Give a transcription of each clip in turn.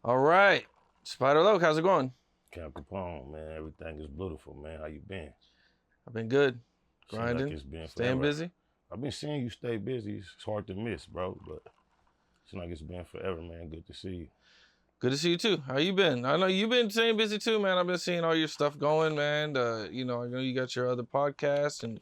All right. Spider Loke, how's it going? Capone, man, everything is beautiful, man. How you been? I've been good. Seems like Grinding, it's been staying forever. busy. I've been seeing you stay busy. It's hard to miss, bro, but seems like it's been forever, man. Good to see you. Good to see you too. How you been? I know you've been staying busy too, man. I've been seeing all your stuff going, man. I know you got your other podcast and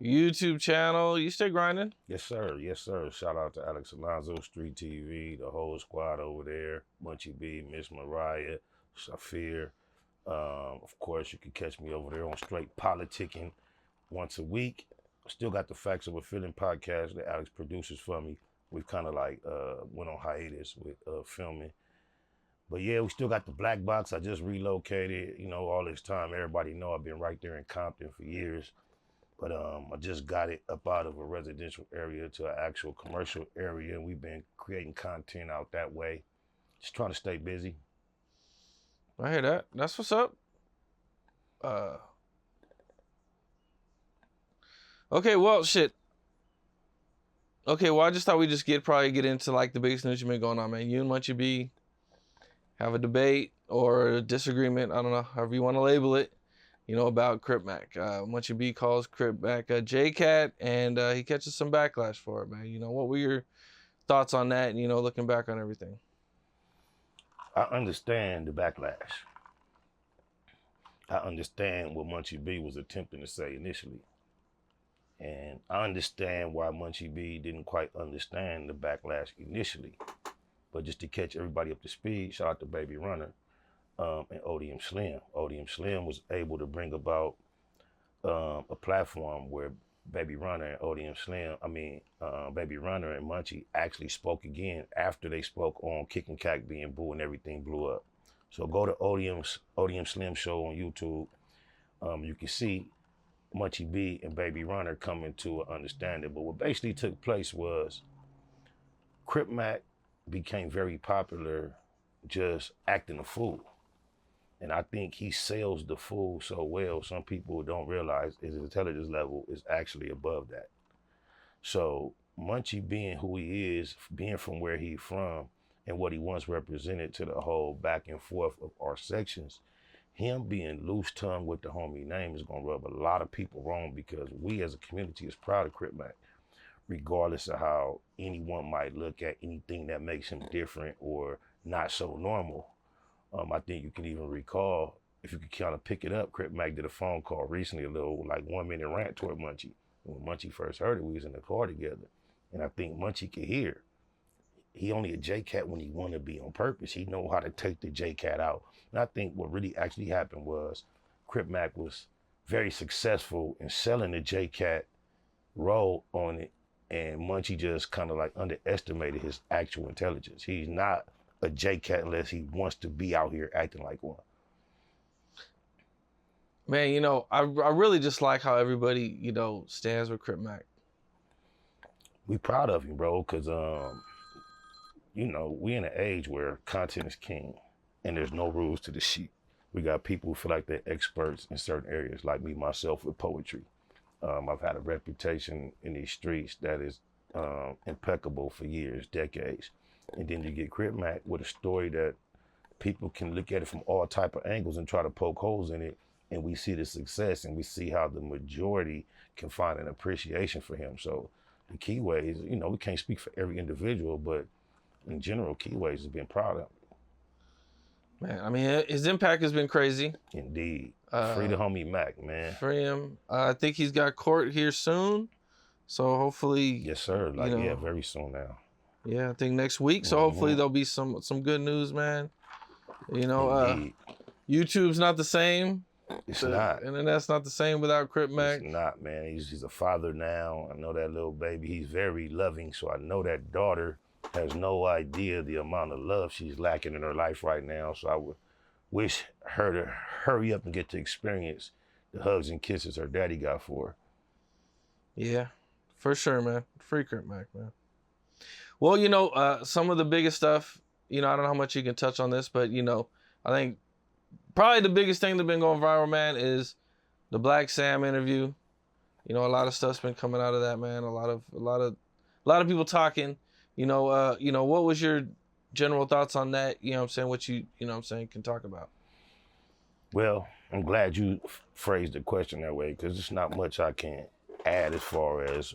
your YouTube channel. You stay grinding. Yes, sir. Yes, sir. Shout out to Alex Alonzo, Street TV, the whole squad over there. Munchie B, Miss Mariah, Safir. Of course, you can catch me over there on Straight Politicking once a week. Still got the Facts of a Feeling podcast that Alex produces for me. We've kind of like went on hiatus with filming. But yeah, we still got the black box. I just relocated, all this time. Everybody know I've been right there in Compton for years. But I just got it up out of a residential area to an actual commercial area. And we've been creating content out that way. Just trying to stay busy. I hear that. That's what's up. Okay, well, shit. Okay, well, I just thought we'd just probably get into like the biggest news you've been going on, man. You and Munchie B have a debate or a disagreement, I don't know, however you want to label it, about Crip Mac. Munchie B calls Crip Mac a J-Cat, and he catches some backlash for it, man. What were your thoughts on that, looking back on everything? I understand the backlash. I understand what Munchie B was attempting to say initially. And I understand why Munchie B didn't quite understand the backlash initially. But just to catch everybody up to speed, shout out to Baby Runner and ODM Slim. ODM Slim was able to bring about a platform where Baby Runner and Baby Runner and Munchie actually spoke again after they spoke on Kick and Cack being boo and everything blew up. So go to ODM Slim show on YouTube. You can see Munchie B and Baby Runner coming to an understanding. But what basically took place was Crip Mac became very popular just acting a fool. And I think he sells the fool so well, some people don't realize his intelligence level is actually above that. So Munchie being who he is, being from where he's from, and what he once represented to the whole back and forth of our sections, him being loose tongue with the homie name is gonna rub a lot of people wrong because we as a community is proud of Crip Mac, regardless of how anyone might look at anything that makes him different or not so normal. I think you can even recall, if you could kind of pick it up, Crip Mac did a phone call recently, a little like 1 minute rant toward Munchie. When Munchie first heard it, we was in the car together. And I think Munchie could hear. He only a J-Cat when he want to be on purpose. He know how to take the J-Cat out. And I think what really actually happened was Crip Mac was very successful in selling the J-Cat role on it. And Munchie just kind of like underestimated his actual intelligence. He's not a J-Cat unless he wants to be out here acting like one. Man, I really just like how everybody, stands with Crip Mac. We proud of him, bro, because we in an age where content is king and there's no rules to the sheep. We got people who feel like they're experts in certain areas, like me, myself, with poetry. I've had a reputation in these streets that is impeccable for years, decades. And then you get Crip Mac with a story that people can look at it from all type of angles and try to poke holes in it. And we see the success and we see how the majority can find an appreciation for him. So the Keyways, we can't speak for every individual, but in general, Keyways has been proud of him. Man, I mean, his impact has been crazy. Indeed. Free the homie Mac, man. Free him. I think he's got court here soon. So hopefully. Yes, sir. Very soon now. Yeah, I think next week. So hopefully there'll be some good news, man. YouTube's not the same. It's not. And then that's not the same without Crip Mac. It's not, man. He's a father now. I know that little baby. He's very loving. So I know that daughter has no idea the amount of love she's lacking in her life right now. So I would wish her to hurry up and get to experience the hugs and kisses her daddy got for her. Yeah, for sure, man. Free Crip Mac, man. Well, some of the biggest stuff, I don't know how much you can touch on this, but, I think probably the biggest thing that's been going viral, man, is the Black Sam interview. A lot of stuff's been coming out of that, man. A lot of people talking. What was your general thoughts on that, you know what I'm saying, what you know what I'm saying, can talk about. Well, I'm glad you phrased the question that way, because there's not much I can add as far as,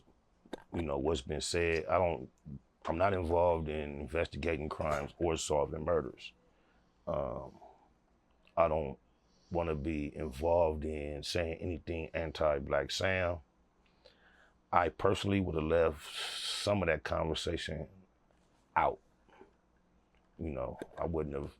what's been said. I'm not involved in investigating crimes or solving murders. Um, I don't want to be involved in saying anything anti-Black Sam. I personally would have left some of that conversation out. I wouldn't have,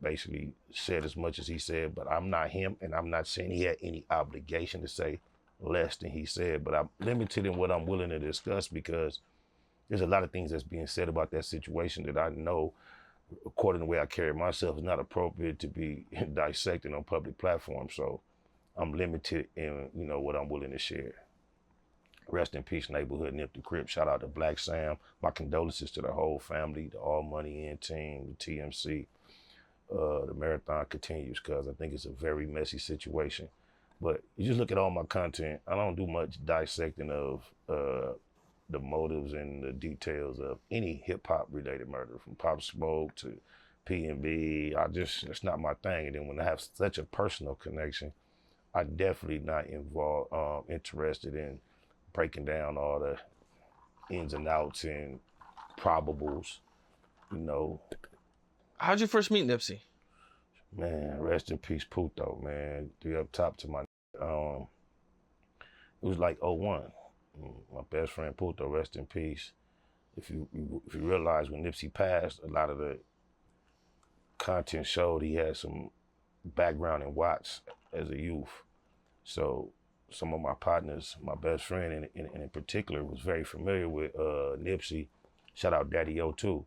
basically said as much as he said, but I'm not him, and I'm not saying he had any obligation to say less than he said, but I'm limited in what I'm willing to discuss, because there's a lot of things that's being said about that situation that I know, according to the way I carry myself, is not appropriate to be dissected on public platforms. So I'm limited in, what I'm willing to share. Rest in peace, neighborhood Nip the Crip. Shout out to Black Sam. My condolences to the whole family, the All Money In team, the TMC. The marathon continues, because I think it's a very messy situation. But you just look at all my content, I don't do much dissecting of the motives and the details of any hip hop related murder, from Pop Smoke to P&B. It's not my thing. And then when I have such a personal connection, I definitely not interested in breaking down all the ins and outs and probables, How'd you first meet Nipsey? Man, rest in peace, Puto, man. Three up top to my, it was like '01. My best friend Puto, rest in peace. If you realize, when Nipsey passed, a lot of the content showed he had some background in Watts as a youth. So some of my partners, my best friend in particular, was very familiar with Nipsey. Shout out Daddy O too,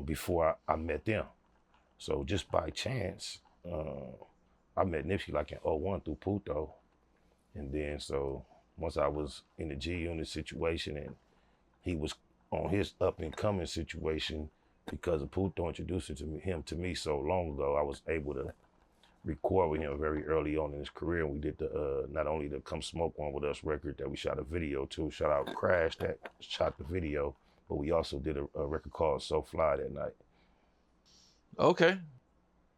before I met them. So just by chance, I met Nipsey like in '01 through Puto. And then so once I was in the G Unit situation and he was on his up and coming situation, because of Puto introducing him to me so long ago, I was able to record with him very early on in his career. And we did the not only the Come Smoke One With Us record that we shot a video to, shout out Crash that shot the video, but we also did a record called So Fly that night. Okay.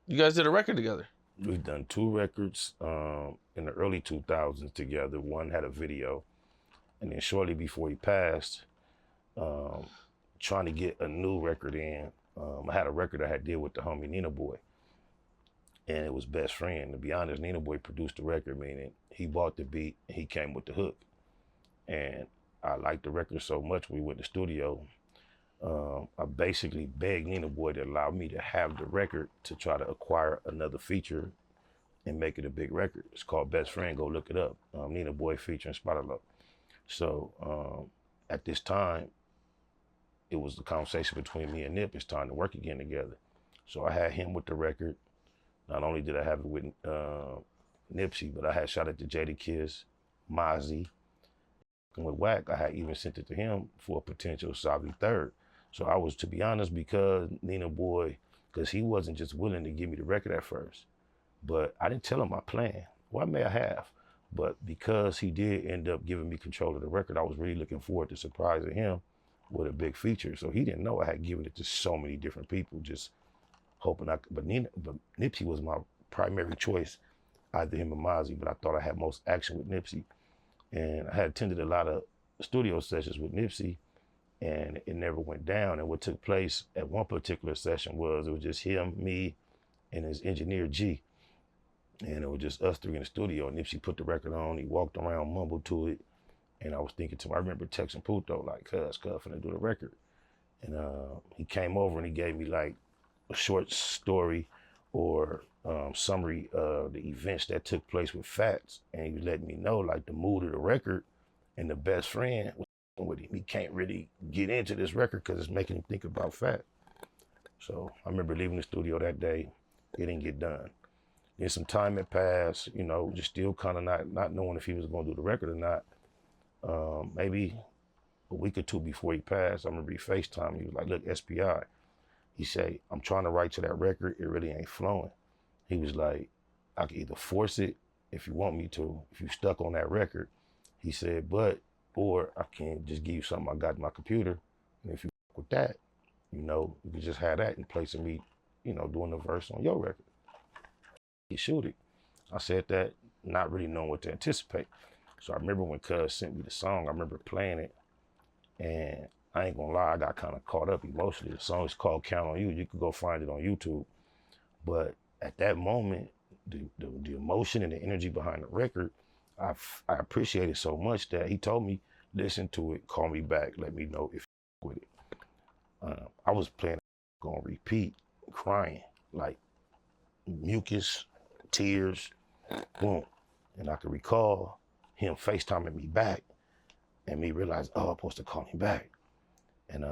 You guys did a record together? We've done 2 records in the early 2000s together. One had a video, and then shortly before he passed, trying to get a new record in, I had a record I had did with the homie Nina Boy, and it was Best Friend. To be honest, Nina Boy produced the record, meaning he bought the beat and he came with the hook. And I liked the record so much, we went to the studio. I basically begged Nina Boy to allow me to have the record to try to acquire another feature and make it a big record. It's called Best Friend, go look it up. Nina Boy featuring Spotalo. So at this time, it was the conversation between me and Nip, it's time to work again together. So I had him with the record. Not only did I have it with Nipsey, but I had shot it to Jadakiss, Mozzie, and with Wack, I had even sent it to him for a potential Savi third. So I was, to be honest, because Nina Boy, because he wasn't just willing to give me the record at first, but I didn't tell him my plan. Well, I may have, but because he did end up giving me control of the record, I was really looking forward to surprising him with a big feature. So he didn't know I had given it to so many different people, just hoping but Nipsey was my primary choice, either him or Mozzie, but I thought I had most action with Nipsey. And I had attended a lot of studio sessions with Nipsey, and it never went down. And what took place at one particular session was, it was just him, me, and his engineer G. And it was just us 3 in the studio. And Nipsey put the record on, he walked around, mumbled to it. And I was thinking to him, I remember texting Puto, like, cuz finna do the record. And he came over and he gave me like a short story or summary of the events that took place with Fats. And he was letting me know like the mood of the record, and the Best Friend was with him. He can't really get into this record because it's making him think about Fat. So I remember leaving the studio that day, it didn't get done. Then some time had passed, just still kind of not knowing if he was going to do the record or not. Maybe a week or 2 before he passed, I remember he FaceTimed. He was like, look, SPI. He said, I'm trying to write to that record. It really ain't flowing. He was like, I can either force it if you want me to, if you stuck on that record. He said, or I can just give you something I got in my computer. And if you with that, You know, you could just have that in place of me, you know, doing the verse on your record. You shoot it. I said that not really knowing what to anticipate. So I remember when Cuz sent me the song, I remember playing it, and I ain't gonna lie, I got kind of caught up emotionally. The song is called Count on You. You can go find it on YouTube. But at that moment, the emotion and the energy behind the record, I appreciated so much that he told me, listen to it, call me back, let me know if you with it. I was playing on repeat, crying, like mucus, tears, boom. And I could recall him FaceTiming me back and me realize, oh, I'm supposed to call him back. And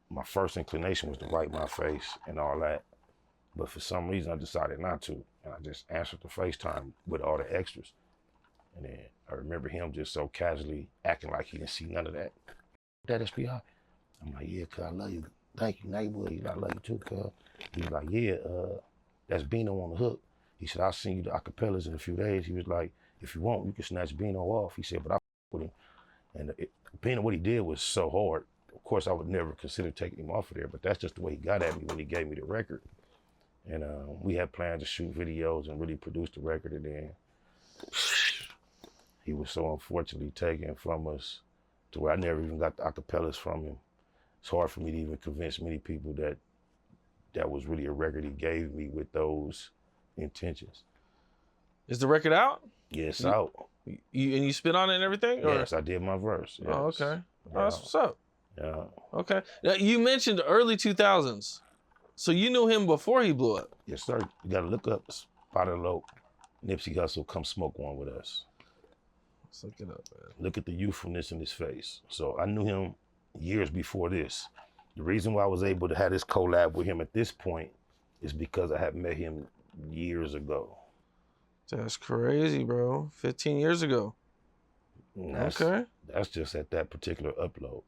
my first inclination was to wipe my face and all that. But for some reason, I decided not to. And I just answered the FaceTime with all the extras. And then I remember him just so casually acting like he didn't see none of that. That SPI? I'm like, yeah, cuz I love you. Thank you, neighbor. He's like, I love you too, cuz. He's like, yeah, that's Bino on the hook. He said, I'll send you the acapellas in a few days. He was like, if you want, you can snatch Bino off. He said, but I with him. And Bino, what he did was so hard. Of course, I would never consider taking him off of there, but that's just the way he got at me when he gave me the record. And we had plans to shoot videos and really produce the record. And then he was so unfortunately taken from us to where I never even got the acapellas from him. It's hard for me to even convince many people that that was really a record he gave me with those intentions. Is the record out? Yes, out. You spit on it and everything? Or? Yes, I did my verse. Yes. Oh, okay. Yeah. Oh, that's what's up. Yeah. Okay. Now, you mentioned early 2000s. So you knew him before he blew up? Yes, sir. You got to look up Spot Alert, Nipsey Hussle, come smoke one with us. Let's look it up, man. Look at the youthfulness in his face. So I knew him years before this. The reason why I was able to have this collab with him at this point is because I had met him years ago. That's crazy, bro. 15 years ago. Okay. That's just at that particular upload.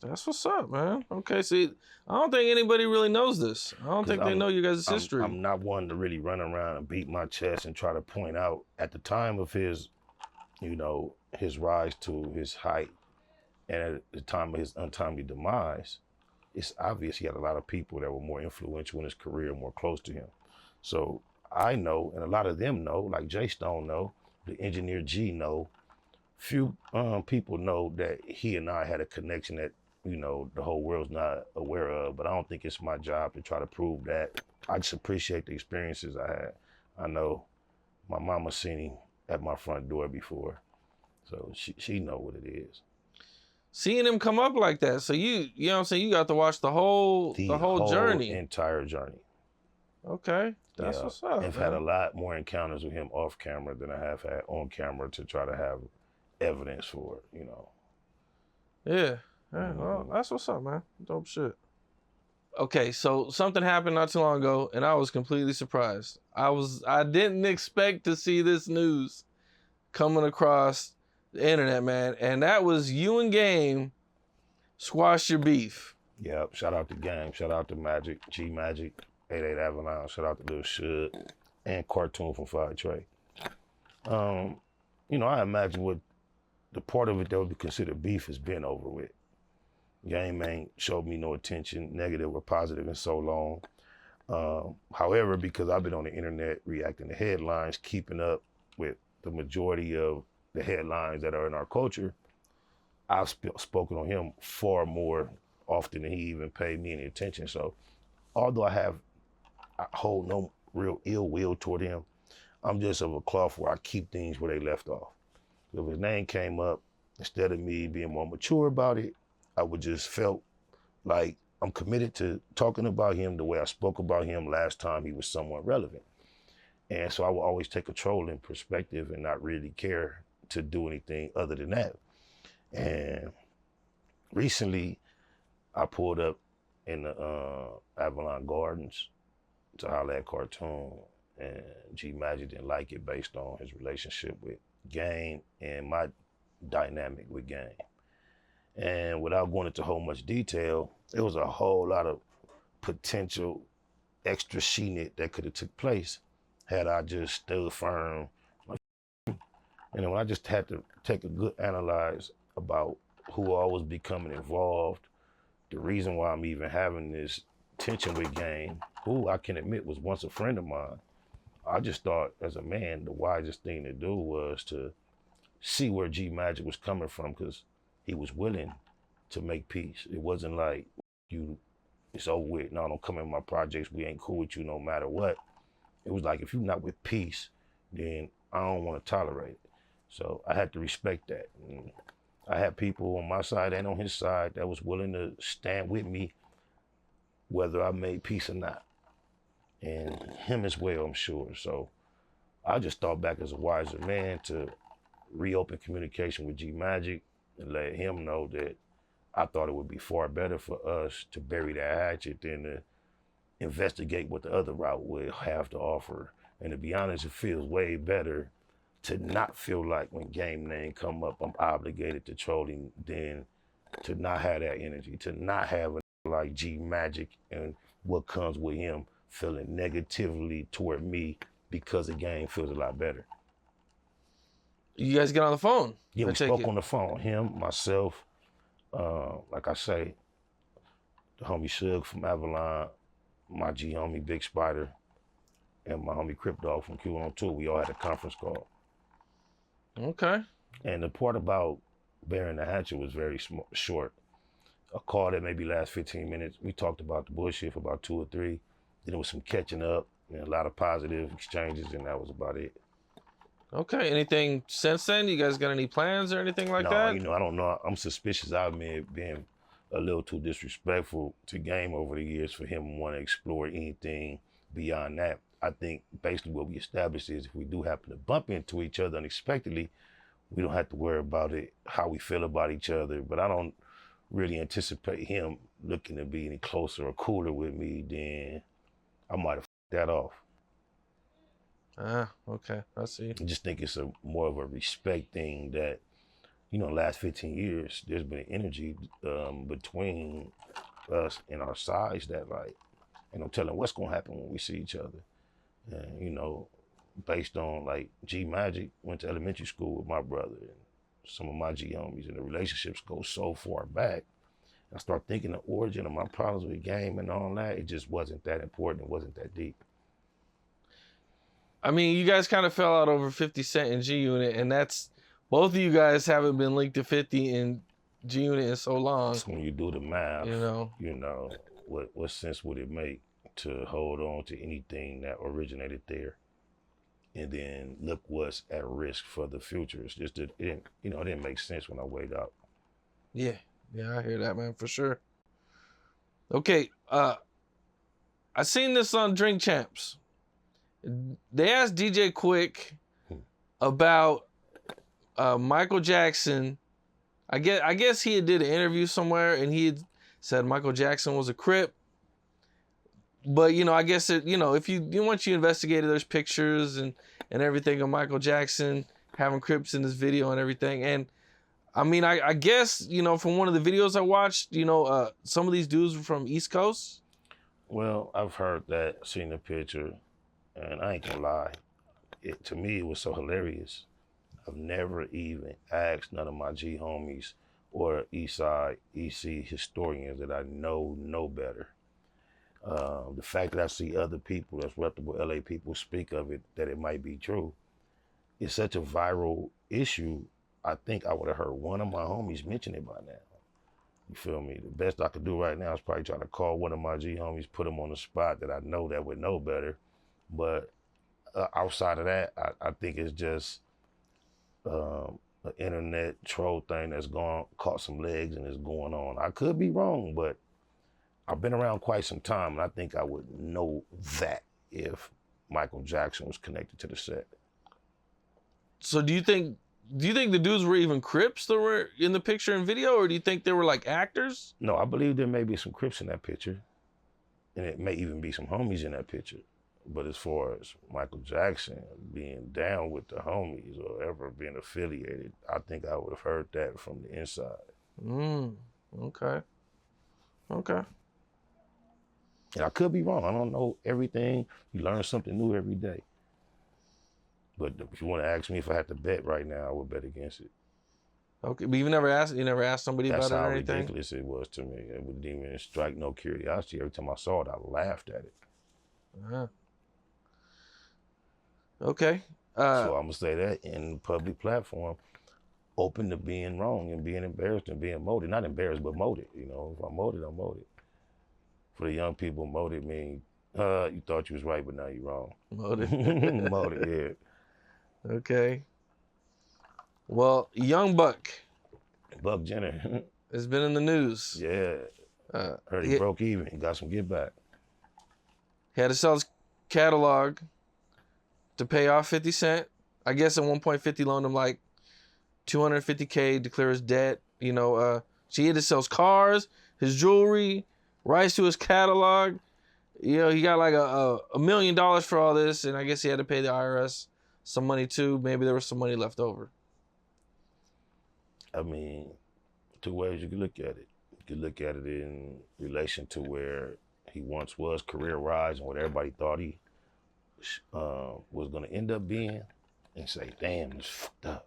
That's what's up, man. Okay, see, I don't think anybody really knows this. I don't think they know you guys' history. I'm not one to really run around and beat my chest and try to point out at the time of his, you know, his rise to his height and at the time of his untimely demise. It's obvious he had a lot of people that were more influential in his career, more close to him. So I know, and a lot of them know, like Jay Stone know, the engineer G know, few people know that he and I had a connection that, you know, the whole world's not aware of, but I don't think it's my job to try to prove that. I just appreciate the experiences I had. I know my mama seen him at my front door before, so she know what it is. Seeing him come up like that, so you know what I'm saying, you got to watch the whole journey. Entire journey. Okay, that's what's up. I've had a lot more encounters with him off camera than I have had on camera to try to have evidence for it, you know. Yeah. Yeah, well, that's what's up, man. Dope shit. Okay, so something happened not too long ago, and I was completely surprised. I didn't expect to see this news coming across the internet, man. And that was you and Game squash your beef. Yep. Shout out to Game. Shout out to Magic, G Magic, 88 Avalon. Shout out to Lil Shug and Cartoon from Fire Trey. You know, I imagine what the part of it that would be considered beef has been over with. Game ain't showed me no attention, negative or positive, in so long. However, because I've been on the internet reacting to headlines, keeping up with the majority of the headlines that are in our culture, I've spoken on him far more often than he even paid me any attention. So although I hold no real ill will toward him, I'm just of a cloth where I keep things where they left off. If his name came up, instead of me being more mature about it, I would just felt like I'm committed to talking about him the way I spoke about him last time he was somewhat relevant. And so I will always take control in perspective and not really care to do anything other than that. And recently, I pulled up in the Avalon Gardens to holler at Cartoon, and G Magic didn't like it based on his relationship with Game and my dynamic with Game. And without going into whole much detail, there was a whole lot of potential extra shit that could have took place had I just stood firm. And then when I just had to take a good analyze about who all was becoming involved, the reason why I'm even having this tension with Game, who I can admit was once a friend of mine, I just thought as a man, the wisest thing to do was to see where G Magic was coming from, because he was willing to make peace. It wasn't like, it's over with. No, don't come in my projects. We ain't cool with you no matter what. It was like, if you're not with peace, then I don't want to tolerate it. So I had to respect that. And I had people on my side and on his side that was willing to stand with me, whether I made peace or not. And him as well, I'm sure. So I just thought back as a wiser man to reopen communication with G Magic and let him know that I thought it would be far better for us to bury that hatchet than to investigate what the other route would have to offer. And to be honest, it feels way better to not feel like when Game name come up, I'm obligated to troll him, than to not have that energy, to not have a like G Magic and what comes with him feeling negatively toward me because the Game feels a lot better. You guys get on the phone? Yeah, we spoke on the phone. Him, myself, like I say, the homie Suge from Avalon, my G homie Big Spider, and my homie Crip Dog from Q102. We all had a conference call. Okay. And the part about burying the hatchet was very short. A call that maybe last 15 minutes. We talked about the bullshit for about 2 or 3. Then there was some catching up and a lot of positive exchanges, and that was about it. Okay. Anything since then? You guys got any plans or anything like that? No, I don't know. I'm suspicious I've been a little too disrespectful to Game over the years for him to want to explore anything beyond that. I think basically what we established is if we do happen to bump into each other unexpectedly, we don't have to worry about it, how we feel about each other. But I don't really anticipate him looking to be any closer or cooler with me, then I might have that off. Okay, I see. I just think it's more of a respect thing that, the last 15 years, there's been an energy between us and our sides that like, ain't no telling what's gonna happen when we see each other. And, based on like G Magic went to elementary school with my brother and some of my G homies, and the relationships go so far back. I start thinking the origin of my problems with Game and all that, it just wasn't that important. It wasn't that deep. I mean, you guys kind of fell out over 50 Cent and G Unit, and that's, both of you guys haven't been linked to 50 and G Unit in so long. So when you do the math, what sense would it make to hold on to anything that originated there? And then look what's at risk for the future. It's just that it didn't make sense when I weighed out. Yeah, I hear that, man, for sure. Okay, I seen this on Drink Champs. They asked DJ Quick about Michael Jackson. I guess he did an interview somewhere and he had said Michael Jackson was a Crip. But, I guess, if once you investigated, there's pictures and everything of Michael Jackson having Crips in this video and everything. And, I mean, I guess, from one of the videos I watched, some of these dudes were from East Coast. Well, I've heard that, seen the picture, and I ain't gonna lie. To me, it was so hilarious. I've never even asked none of my G homies or Eastside EC historians that I know better. The fact that I see other people, that's reputable LA people, speak of it, that it might be true, it's such a viral issue. I think I would have heard one of my homies mention it by now. You feel me? The best I could do right now is probably try to call one of my G homies, put them on the spot that I know that would know better. But outside of that, I think it's just an internet troll thing that's caught some legs and is going on. I could be wrong, but I've been around quite some time, and I think I would know that if Michael Jackson was connected to the set. So do you think the dudes were even Crips that were in the picture and video, or do you think they were like actors? No, I believe there may be some Crips in that picture, and it may even be some homies in that picture. But as far as Michael Jackson being down with the homies or ever being affiliated, I think I would have heard that from the inside. Okay. And I could be wrong. I don't know everything. You learn something new every day. But if you want to ask me if I had to bet right now, I would bet against it. Okay, but you never asked somebody That's about it how or anything? ridiculous it was to me. It didn't even strike no curiosity. Every time I saw it, I laughed at it. Uh-huh. Okay. So I'm gonna say that in the public platform, open to being wrong and being embarrassed and being molded. Not embarrassed, but molded. You know, if I'm molded, I'm molded. For the young people, molded means you thought you was right, but now you're wrong. Molded. Molded, yeah. Okay. Well, Young Buck Buck Jenner. has been in the news. Yeah. Heard he broke even. He got some get back. He had to sell his catalog to pay off 50 Cent. I guess at one point 50 loaned him like $250K to clear his debt. You know, so he had to sell his cars, his jewelry, rights to his catalog. You know, he got like $1 million for all this, and I guess he had to pay the IRS some money too. Maybe there was some money left over. I mean, two ways you can look at it. You can look at it in relation to where he once was career-wise and what everybody thought he was going to end up being and say, damn, it's fucked up.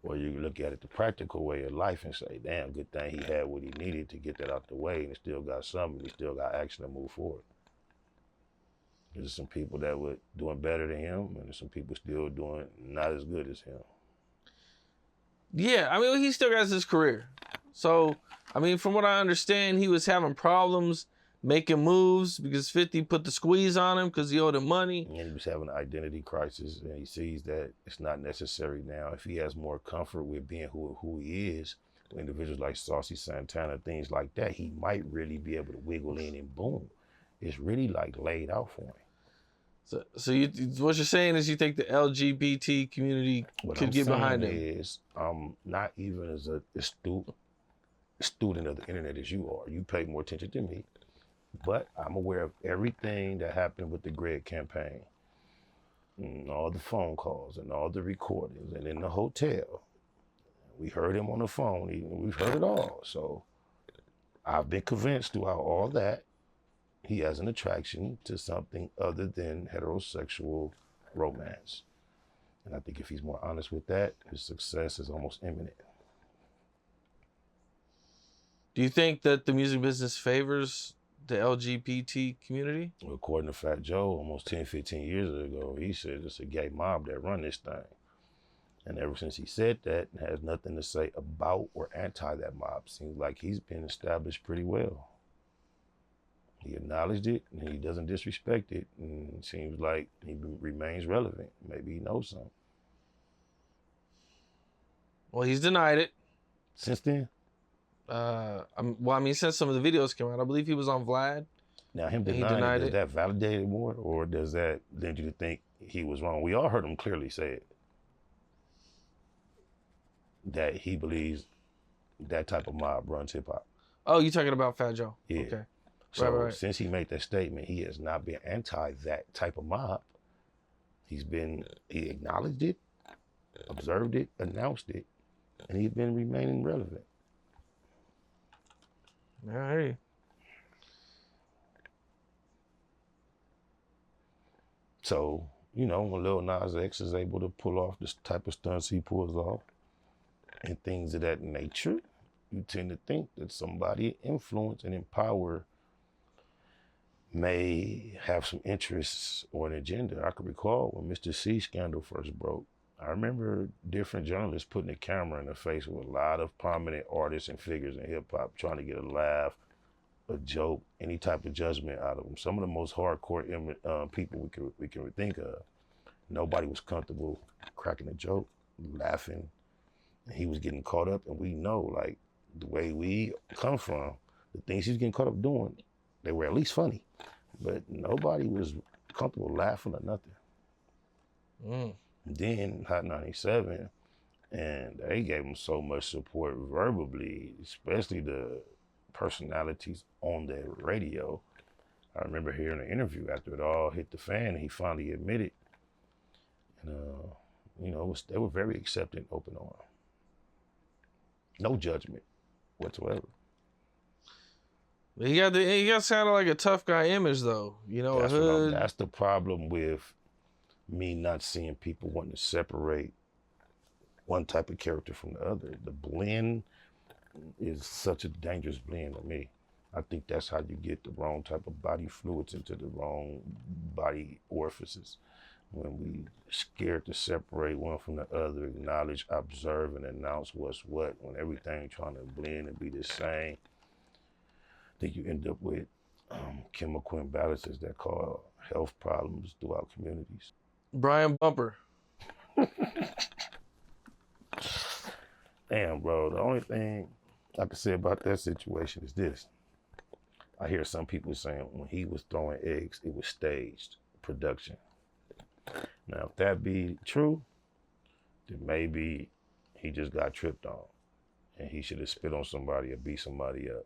Or you can look at it the practical way of life and say, damn, good thing he had what he needed to get that out the way and he still got something, he still got action to move forward. There's some people that were doing better than him and there's some people still doing not as good as him. Yeah, I mean, he still got his career. So, I mean, from what I understand, he was having problems making moves because 50 put the squeeze on him because he owed him money. And he was having an identity crisis and he sees that it's not necessary now. If he has more comfort with being who he is, individuals like Saucy Santana, things like that, he might really be able to wiggle in and boom. It's really like laid out for him. So what you're saying is you think the LGBT community could get behind him? What I'm saying is, I'm not even as a student of the internet as you are. You pay more attention to me. But I'm aware of everything that happened with the Greg campaign. And all the phone calls and all the recordings and in the hotel. We heard him on the phone. We've heard it all. So I've been convinced throughout all that he has an attraction to something other than heterosexual romance. And I think if he's more honest with that, his success is almost imminent. Do you think that the music business favors the LGBT community? Well, according to Fat Joe, almost 10, 15 years ago, he said it's a gay mob that run this thing. And ever since he said that, it has nothing to say about or anti that mob. Seems like he's been established pretty well. He acknowledged it and he doesn't disrespect it. And it seems like he remains relevant. Maybe he knows something. Well, he's denied it. Since then? Since some of the videos came out, I believe he was on Vlad. Now, him denying it, does that validate it more, or does that lead you to think he was wrong? We all heard him clearly say it. That he believes that type of mob runs hip hop. Oh, you talking about Fat Joe? Yeah. Okay. So right. Since he made that statement, he has not been anti that type of mob. He acknowledged it, observed it, announced it, and he's been remaining relevant. I hear you. So, when Lil Nas X is able to pull off this type of stunts he pulls off and things of that nature, you tend to think that somebody influence and empower may have some interests or an agenda. I can recall when Mr. C scandal first broke. I remember different journalists putting a camera in the face of a lot of prominent artists and figures in hip hop, trying to get a laugh, a joke, any type of judgment out of them. Some of the most hardcore people we can think of. Nobody was comfortable cracking a joke, laughing, and he was getting caught up. And we know, like, the way we come from, the things he's getting caught up doing, they were at least funny, but nobody was comfortable laughing or nothing. Then Hot 97, and they gave him so much support verbally, especially the personalities on the radio. I remember hearing an interview after it all hit the fan, and he finally admitted. And, they were very accepting, open arm. No judgment whatsoever. He got sounded like a tough guy image, though. That's the problem with me not seeing people wanting to separate one type of character from the other. The blend is such a dangerous blend to me. I think that's how you get the wrong type of body fluids into the wrong body orifices. When we scared to separate one from the other, acknowledge, observe, and announce what's what, when everything trying to blend and be the same, I think you end up with chemical imbalances that cause health problems throughout communities. Brian Bumper. Damn, bro, the only thing I can say about that situation is this. I hear some people saying when he was throwing eggs, it was staged production. Now, if that be true, then maybe he just got tripped on and he should have spit on somebody or beat somebody up.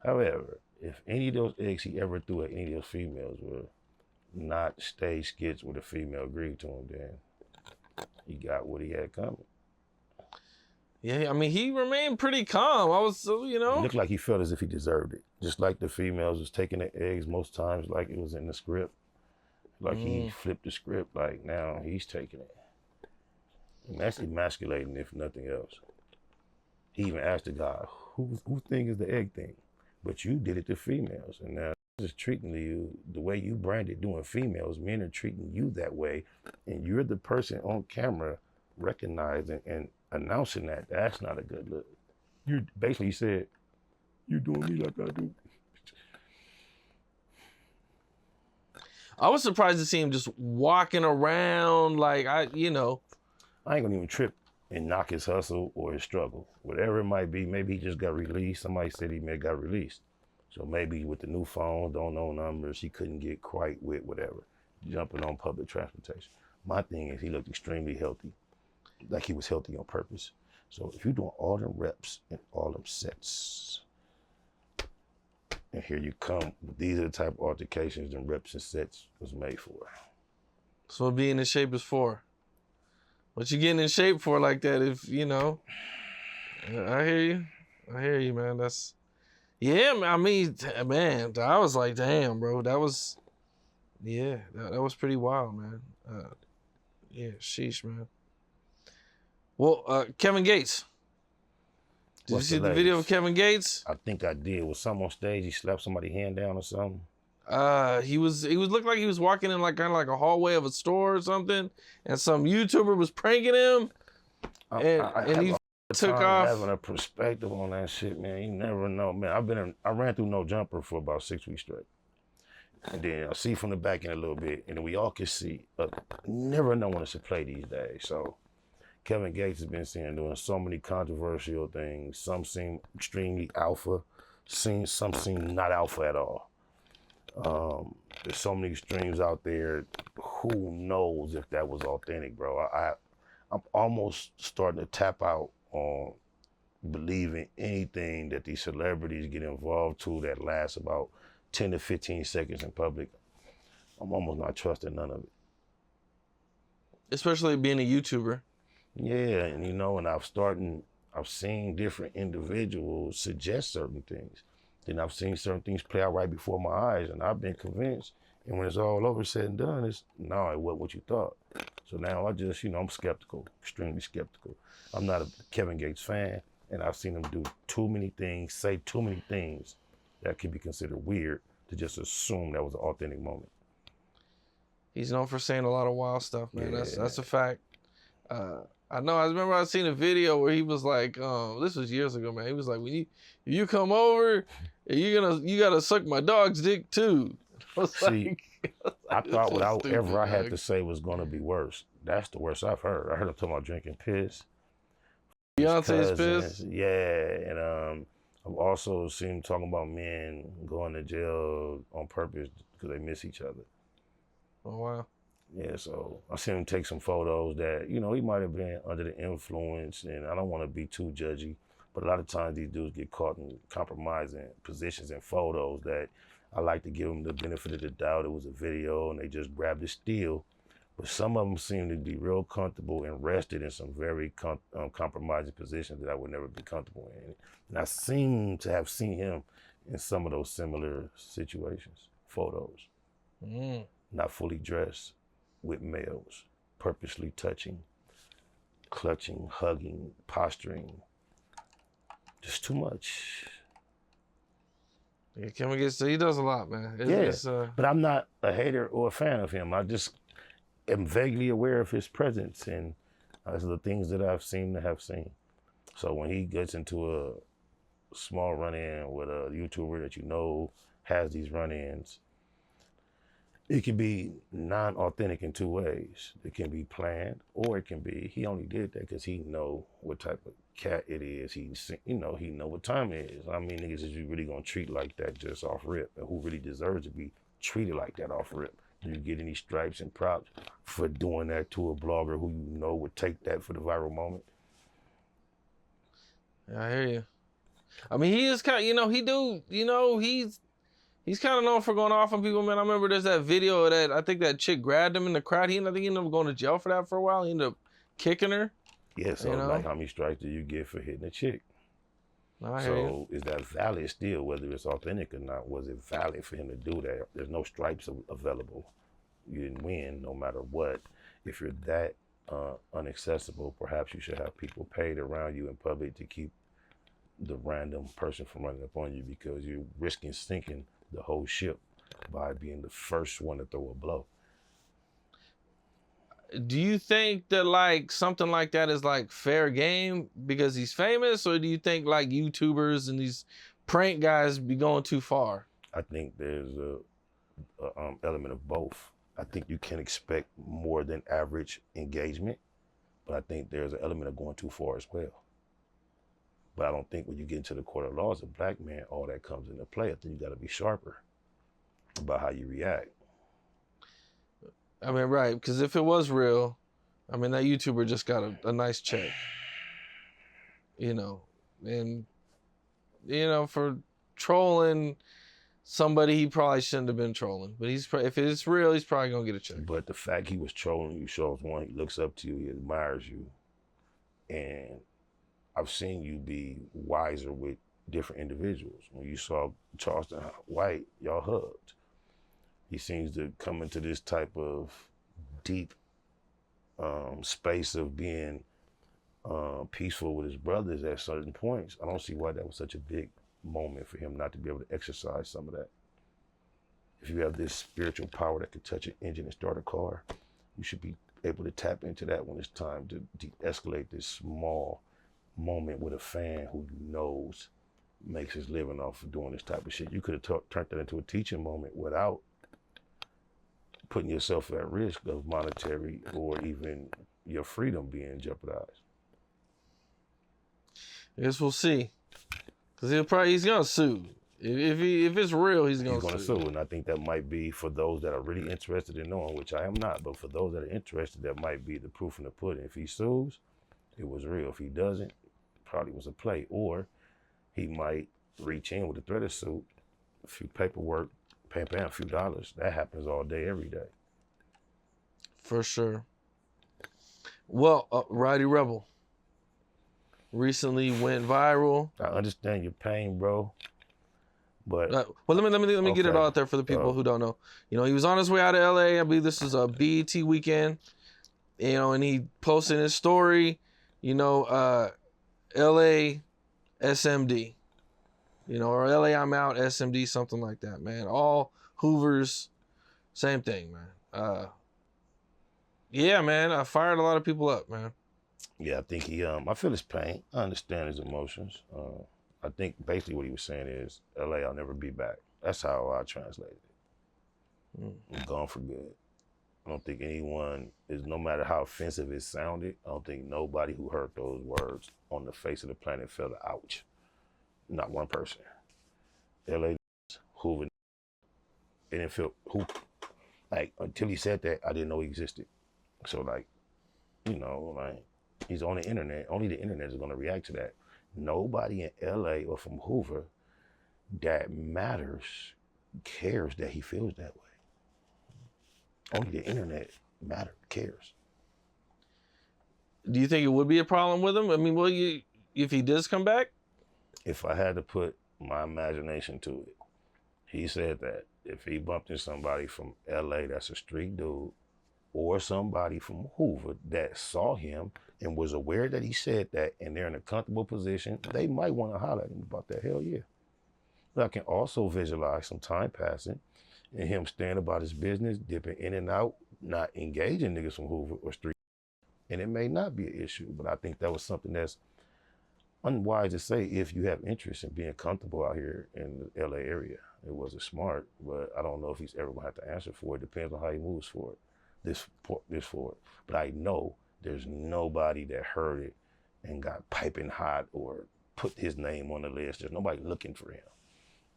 However, if any of those eggs he ever threw at any of those females were not stage skits where the female agreed to him, then he got what he had coming. Yeah, I mean, he remained pretty calm. I was, you know. It looked like he felt as if he deserved it. Just like the females was taking the eggs most times like it was in the script. Like he flipped the script, like now he's taking it. And that's emasculating, if nothing else. He even asked the guy, who thing is the egg thing? But you did it to females. And now just treating you the way you branded doing females, men are treating you that way. And you're the person on camera recognizing and announcing that. That's not a good look. You basically said, you doing me like I do. I was surprised to see him just walking around like, I ain't gonna even trip and knock his hustle or his struggle. Whatever it might be, maybe he just got released. Somebody said he may have got released. So maybe with the new phone, don't know numbers, he couldn't get quite with whatever, jumping on public transportation. My thing is he looked extremely healthy, like he was healthy on purpose. So if you're doing all them reps and all them sets, and here you come, these are the type of altercations and reps and sets was made for. So what being in shape is for? What you getting in shape for like that if, I hear you, man. That's, yeah, I mean, man, I was like, damn, bro, that was, yeah, that was pretty wild, man. Yeah, sheesh, man. Well, Kevin Gates. Did you see the video of Kevin Gates? I think I did. Was something on stage? He slapped somebody's hand down or something? He looked like he was walking in like kind of like a hallway of a store or something, and some YouTuber was pranking him, and he took off. Having a perspective on that shit, man. You never know, man. I ran through No Jumper for about 6 weeks straight, and then I see from the back end a little bit, and then we all could see. Never know when it's to play these days, so. Kevin Gates has been seen doing so many controversial things. Some seem extremely alpha, some seem not alpha at all. There's so many extremes out there. Who knows if that was authentic, bro? I'm almost starting to tap out on believing anything that these celebrities get involved to that lasts about 10 to 15 seconds in public. I'm almost not trusting none of it. Especially being a YouTuber. Yeah, and and I've seen different individuals suggest certain things. Then I've seen certain things play out right before my eyes, and I've been convinced. And when it's all over, said and done, it's no, it wasn't what you thought. So now I just, I'm skeptical, extremely skeptical. I'm not a Kevin Gates fan, and I've seen him do too many things, say too many things that can be considered weird to just assume that was an authentic moment. He's known for saying a lot of wild stuff, man. Yeah. That's a fact. I know. I remember I seen a video where he was like, this was years ago, man. He was like, if you come over, you gotta suck my dog's dick too. I thought whatever I had to say was gonna be worse. That's the worst I've heard. I heard him talking about drinking piss. Beyonce's piss. Yeah, and I've also seen him talking about men going to jail on purpose because they miss each other. Oh wow. Yeah, so I seen him take some photos that, he might have been under the influence, and I don't want to be too judgy, but a lot of times these dudes get caught in compromising positions and photos that I like to give them the benefit of the doubt. It was a video, and they just grabbed the steal. But some of them seem to be real comfortable and rested in some very compromising positions that I would never be comfortable in. And I seem to have seen him in some of those similar situations, photos, not fully dressed, with males, purposely touching. clutching, hugging, posturing. Just too much. Yeah, can we get? So he does a lot, man. But I'm not a hater or a fan of him. I just am vaguely aware of his presence, and those are the things that I've seemed to have seen. So when he gets into a small run-in with a YouTuber that you know has these run-ins, it can be non-authentic in two ways. It can be planned, or it can be he only did that because he know what type of cat it is. He know what time it is. I mean, niggas is you really gonna treat like that just off rip, and who really deserves to be treated like that off rip? Do you get any stripes and props for doing that to a blogger who you know would take that for the viral moment? Yeah, I hear you. I mean, he is kind of, he's kind of known for going off on people, man. I remember there's that video of that, I think that chick grabbed him in the crowd. I think he ended up going to jail for that for a while. He ended up kicking her. Yeah, so like how many strikes do you get for hitting a chick? So is that valid still, whether it's authentic or not? Was it valid for him to do that? There's no stripes available. You didn't win no matter what. If you're that unaccessible, perhaps you should have people paid around you in public to keep the random person from running up on you, because you're risking sinking the whole ship by being the first one to throw a blow. Do you think that like something like that is like fair game because he's famous, or do you think like YouTubers and these prank guys be going too far? I think there's a element of both. I think you can expect more than average engagement, but I think there's an element of going too far as well. But I don't think when you get into the court of law as a black man, all that comes into play. I think you got to be sharper about how you react. I mean, right, because if it was real, I mean, that YouTuber just got a nice check, and, for trolling somebody he probably shouldn't have been trolling. But if it's real, he's probably going to get a check. But the fact he was trolling you shows, one, he looks up to you, he admires you. And I've seen you be wiser with different individuals. When you saw Charleston White, y'all hugged. He seems to come into this type of deep space of being peaceful with his brothers at certain points. I don't see why that was such a big moment for him not to be able to exercise some of that. If you have this spiritual power that could touch an engine and start a car, you should be able to tap into that when it's time to de-escalate this small moment with a fan who knows makes his living off of doing this type of shit. You could have turned that into a teaching moment without putting yourself at risk of monetary or even your freedom being jeopardized. I guess we'll see. Because he's going to sue. If it's real, he's going to sue. And I think that might be, for those that are really interested in knowing, which I am not, but for those that are interested, that might be the proof in the pudding. If he sues, it was real. If he doesn't, probably was a play. Or he might reach in with a threat of suit, a few paperwork, pay a few dollars. That happens all day, every day. For sure. Well, Roddy Rebel recently went viral. I understand your pain, bro. But well, let me get it all out there for the people who don't know. He was on his way out of LA. I believe this is a BET weekend. And he posted in his story, LA SMD. Or LA I'm out, SMD, something like that, man. All Hoovers, same thing, man. Yeah, man, I fired a lot of people up, man. Yeah, I think he, I feel his pain. I understand his emotions. I think basically what he was saying is, LA, I'll never be back. That's how I translated it. I'm gone for good. I don't think anyone is, no matter how offensive it sounded, I don't think nobody who heard those words on the face of the planet felt an ouch. Not one person. LA, Hoover, it didn't feel, like, until he said that, I didn't know he existed. So, like, he's on the internet. Only the internet is going to react to that. Nobody in LA or from Hoover that matters cares that he feels that way. Only the internet cares. Do you think it would be a problem with him? I mean, if he does come back? If I had to put my imagination to it, he said that if he bumped into somebody from LA that's a street dude or somebody from Hoover that saw him and was aware that he said that, and they're in a comfortable position, they might want to holler at him about that. Hell yeah. But I can also visualize some time passing and him staying about his business, dipping in and out, not engaging niggas from Hoover or street. And it may not be an issue, but I think that was something that's unwise to say if you have interest in being comfortable out here in the LA area. It wasn't smart, but I don't know if he's ever gonna have to answer for it. Depends on how he moves for it, this forward. But I know there's nobody that heard it and got piping hot or put his name on the list. There's nobody looking for him.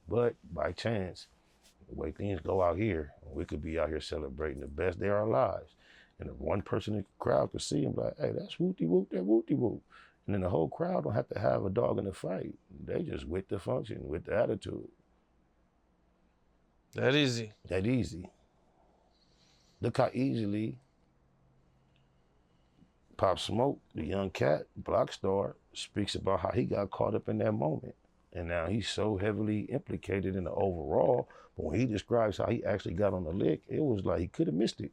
But by chance, the way things go out here, we could be out here celebrating the best day of our lives. And if one person in the crowd could see him, like, hey, that's whoopty whoop, that whoopty whoop. And then the whole crowd don't have to have a dog in the fight. They just with the function, with the attitude. That easy. That easy. Look how easily Pop Smoke, the young cat, Block Star, speaks about how he got caught up in that moment. And now he's so heavily implicated in the overall, but when he describes how he actually got on the lick, it was like he could have missed it.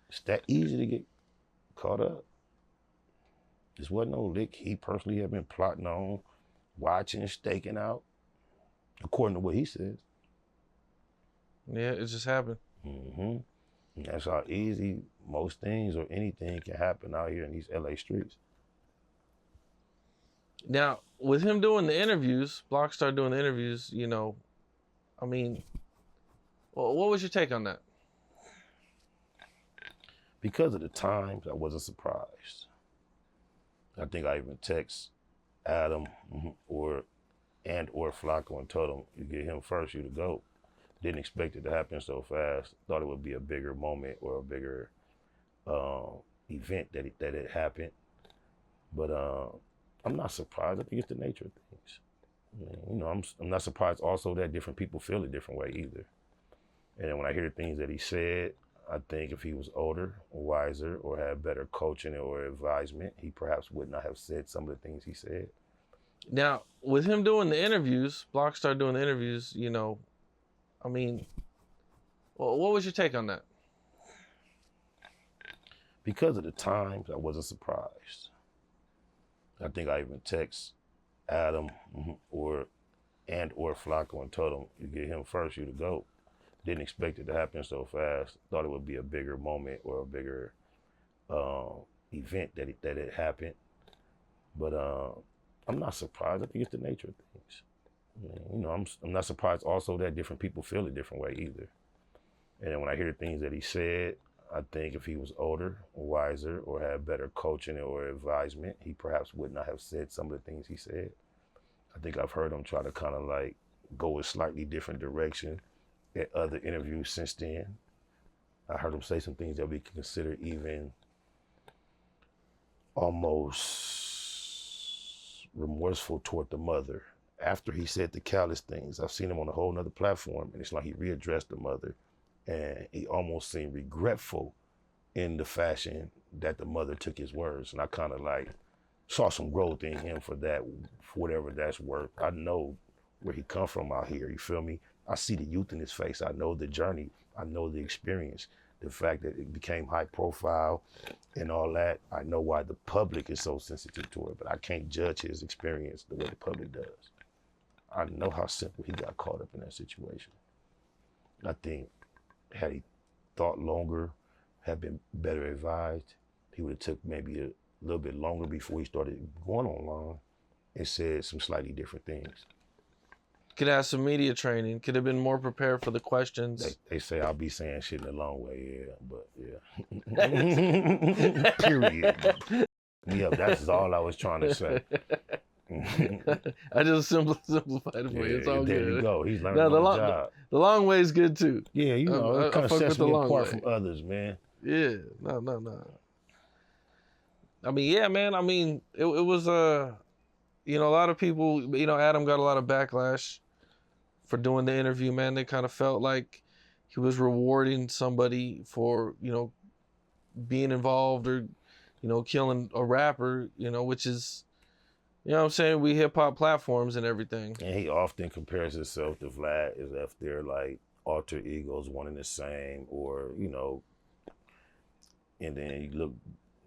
It's that easy to get caught up. This wasn't no lick he personally had been plotting on, watching, staking out, according to what he says. Yeah, it just happened. Mm-hmm. And that's how easy most things or anything can happen out here in these LA streets. Now, with him doing the interviews, Blockstar doing the interviews, I mean, what was your take on that? Because of the times, I wasn't surprised. I think I even text Adam or Flacco and told him, you get him first, you the GOAT. Didn't expect it to happen so fast. Thought it would be a bigger moment or a bigger event that it happened. But I'm not surprised. I think it's the nature of things. I'm not surprised also that different people feel a different way either. And then when I hear the things that he said, I think if he was older, wiser, or had better coaching or advisement, he perhaps would not have said some of the things he said. Now, with him doing the interviews, Blockstar doing the interviews, I mean, what was your take on that? Because of the times, I wasn't surprised. I think I even text Adam or Flacco and told him, you get him first, you the GOAT. Didn't expect it to happen so fast. Thought it would be a bigger moment or a bigger event that it happened. But I'm not surprised. I think it's the nature of things. I'm not surprised also that different people feel a different way either. And then when I hear the things that he said, I think if he was older, wiser, or had better coaching or advisement, he perhaps would not have said some of the things he said. I think I've heard him try to kind of like go a slightly different direction at other interviews since then. I heard him say some things that we can consider even almost remorseful toward the mother. After he said the callous things, I've seen him on a whole nother platform, and it's like he readdressed the mother, and he almost seemed regretful in the fashion that the mother took his words. And I kind of like saw some growth in him for that, for whatever that's worth. I know where he come from out here, you feel me? I see the youth in his face. I know the journey. I know the experience. The fact that it became high profile and all that, I know why the public is so sensitive to it, but I can't judge his experience the way the public does. I know how simple he got caught up in that situation. I think had he thought longer, had been better advised, he would have took maybe a little bit longer before he started going online and said some slightly different things. Could have some media training. Could have been more prepared for the questions. They say I'll be saying shit in a long way, yeah, period. Yeah, that's all I was trying to say. I just simplified it for you. It's all there good. You go. He's learning on the job. The long way is good too. Yeah, it kind of sets me apart from others, man. Yeah, no. I mean, yeah, man. I mean, it was a lot of people. Adam got a lot of backlash for doing the interview. Man, they kind of felt like he was rewarding somebody for being involved or killing a rapper. Which is. You know what I'm saying? We hip-hop platforms and everything. And he often compares himself to Vlad as if they're like alter egos, one and the same, or, And then you look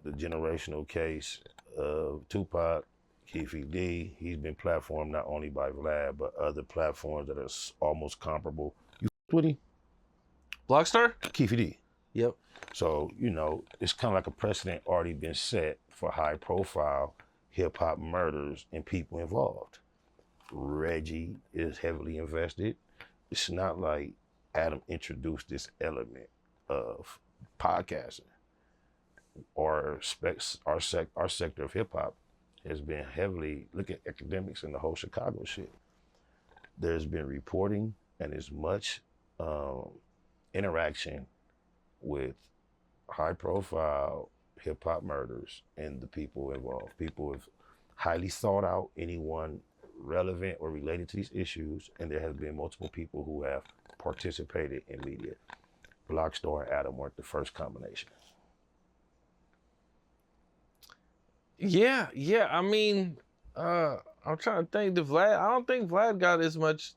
the generational case of Tupac, Keefe D. He's been platformed not only by Vlad but other platforms that are almost comparable. You with him? Blockstar? Keefe D. Yep. So, you know, it's kind of like a precedent already been set for high profile hip hop murders and people involved. Reggie is heavily invested. It's not like Adam introduced this element of podcasting. Our sector of hip hop has been heavily, look at academics and the whole Chicago shit. There's been reporting and as much interaction with high profile hip hop murders and the people involved. People have highly sought out anyone relevant or related to these issues, and there have been multiple people who have participated in media. Blockstar and Adam weren't the first combination. Yeah. I mean, I'm trying to think. I don't think Vlad got as much.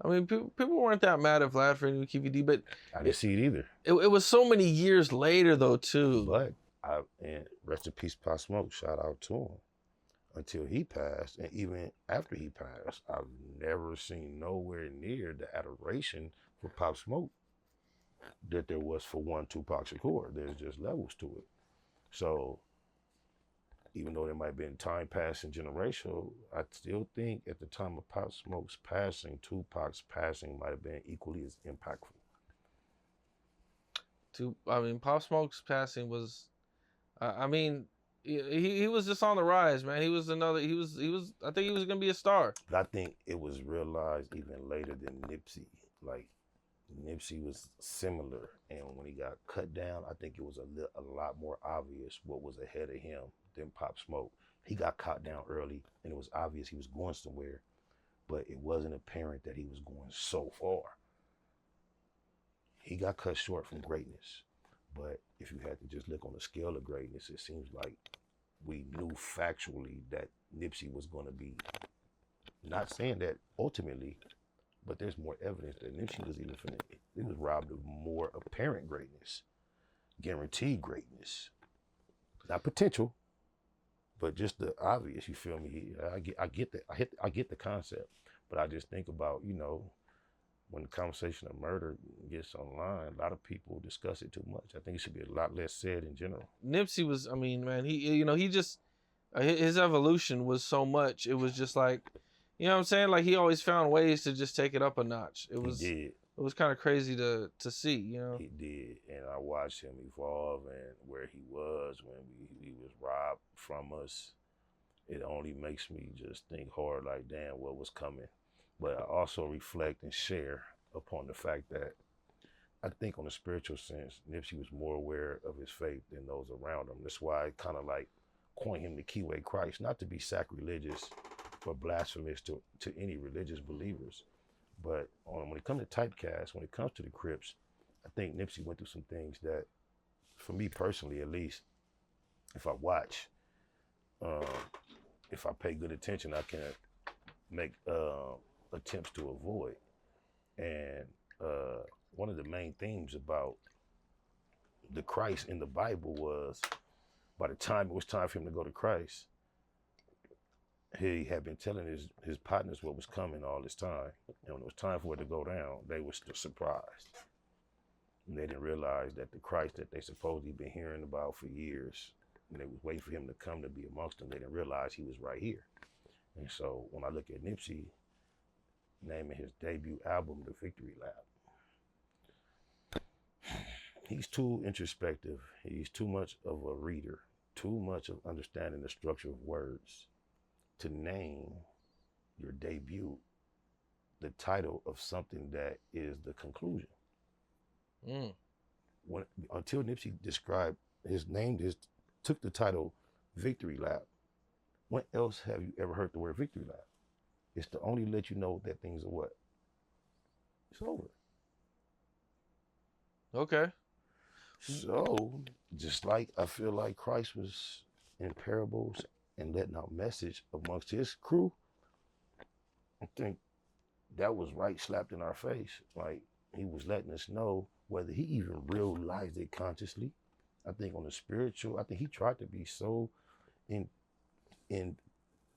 I mean, people weren't that mad at Vlad for any KVD, but I didn't see it either. It was so many years later though too. But and rest in peace, Pop Smoke. Shout out to him. Until he passed, and even after he passed, I've never seen nowhere near the adoration for Pop Smoke that there was for one Tupac Shakur. There's just levels to it. So even though there might have been time passing generational, I still think at the time of Pop Smoke's passing, Tupac's passing might have been equally as impactful. I mean, Pop Smoke's passing was, I mean, he was just on the rise, man. He was. I think he was gonna be a star. But I think it was realized even later than Nipsey. Like Nipsey was similar, and when he got cut down, I think it was a lot more obvious what was ahead of him than Pop Smoke. He got caught down early, and it was obvious he was going somewhere, but it wasn't apparent that he was going so far. He got cut short from greatness, but if you had to just look on the scale of greatness, it seems like we knew factually that Nipsey was going to be, not saying that ultimately, but there's more evidence that Nipsey was he was robbed of more apparent greatness, guaranteed greatness, not potential, but just the obvious. You feel me? I get that. I get the concept, but I just think about, you know, when the conversation of murder gets online, a lot of people discuss it too much. I think it should be a lot less said in general. Nipsey was, I mean, man, he just, his evolution was so much. It was just like, you know what I'm saying? Like he always found ways to just take it up a notch. It was kind of crazy to see, you know? He did, and I watched him evolve and where he was when he was robbed from us. It only makes me just think hard, like, damn, what was coming? But I also reflect and share upon the fact that I think on a spiritual sense, Nipsey was more aware of his faith than those around him. That's why I kind of like coined him the keyway Christ, not to be sacrilegious or blasphemous to any religious believers. But when it comes to typecast, when it comes to the Crips, I think Nipsey went through some things that, for me personally at least, if I watch, if I pay good attention, I can make attempts to avoid. And one of the main themes about the Christ in the Bible was, by the time it was time for him to go to Christ, he had been telling his partners what was coming all this time. And when it was time for it to go down, they were still surprised. And they didn't realize that the Christ that they supposedly been hearing about for years, and they was waiting for him to come to be amongst them, they didn't realize he was right here. And so when I look at Nipsey naming his debut album The Victory Lap, he's too introspective. He's too much of a reader, too much of understanding the structure of words to name your debut the title of something that is the conclusion. Until Nipsey described his name, took the title Victory Lap, when else have you ever heard the word victory lap? It's to only let you know that things are what? It's over. Okay. So, just like I feel like Christ was in parables and letting out message amongst his crew, I think that was right slapped in our face. Like, he was letting us know, whether he even realized it consciously, I think on the spiritual, I think he tried to be so in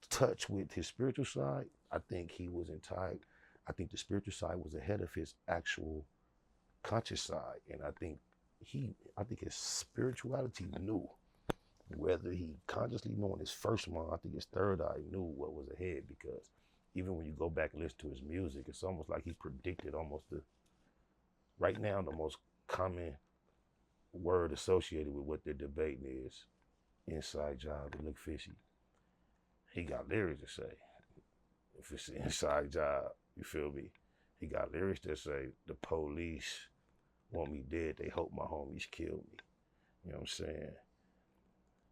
touch with his spiritual side. I think he was entitled. I think the spiritual side was ahead of his actual conscious side, and I think his spirituality knew, whether he consciously knew in his first month, I think his third eye knew what was ahead, because even when you go back and listen to his music, it's almost like he predicted almost right now the most common word associated with what they're debating is inside job. It look fishy. He got lyrics to say. If it's an inside job, you feel me? He got lyrics that say, the police want me dead, they hope my homies kill me. You know what I'm saying?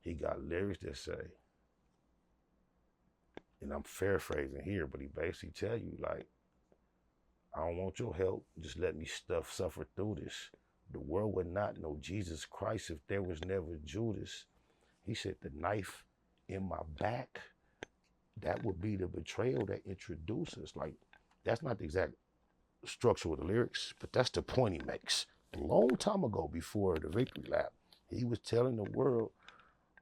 He got lyrics that say, and I'm paraphrasing here, but he basically tell you, like, I don't want your help, just let me suffer through this. The world would not know Jesus Christ if there was never Judas. He said, the knife in my back, that would be the betrayal that introduced us. Like, that's not the exact structure of the lyrics, but that's the point he makes. A long time ago, before the victory lap, he was telling the world,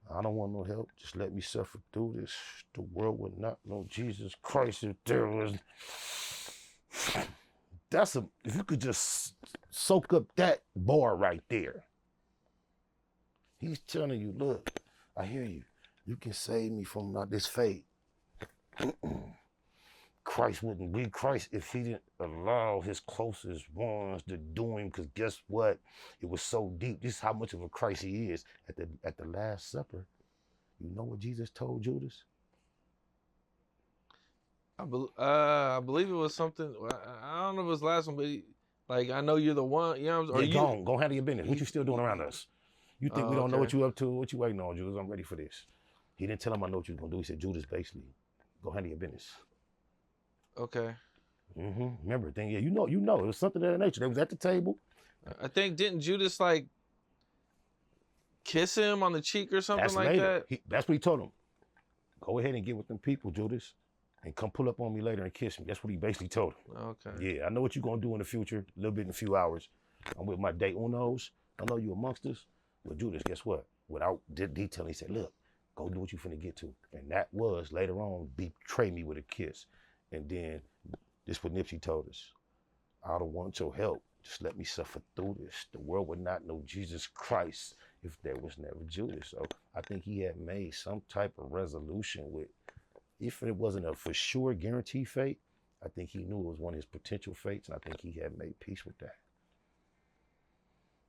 I don't want no help, just let me suffer through this. The world would not know Jesus Christ if there was... if you could just soak up that bar right there. He's telling you, look, I hear you. You can save me from this fate. Christ wouldn't be Christ if he didn't allow his closest ones to do him, because guess what? It was so deep. This is how much of a Christ he is. At the Last Supper, you know what Jesus told Judas? I believe it was something. I don't know if it was the last one, but like, I know you're the one. You know, or yeah, go handle your business. What you still doing around us? You think we don't know what you up to? What you waiting on, Judas? I'm ready for this. He didn't tell him I know what you was gonna do. He said, Judas, basically, go handle your business. Okay. Remember, thing, yeah, you know, it was something of that nature. They was at the table. I think, didn't Judas like kiss him on the cheek or something that? That's what he told him. Go ahead and get with them people, Judas, and come pull up on me later and kiss me. That's what he basically told him. Okay. Yeah, I know what you're gonna do in the future, a little bit in a few hours. I'm with my day unos. I know you amongst us. But Judas, guess what? Without detailing, he said, look, go do what you finna get to. And that was, later on, betray me with a kiss. And then, this what Nipsey told us. I don't want your help. Just let me suffer through this. The world would not know Jesus Christ if there was never Judas. So I think he had made some type of resolution with, if it wasn't a for sure guaranteed fate, I think he knew it was one of his potential fates, and I think he had made peace with that.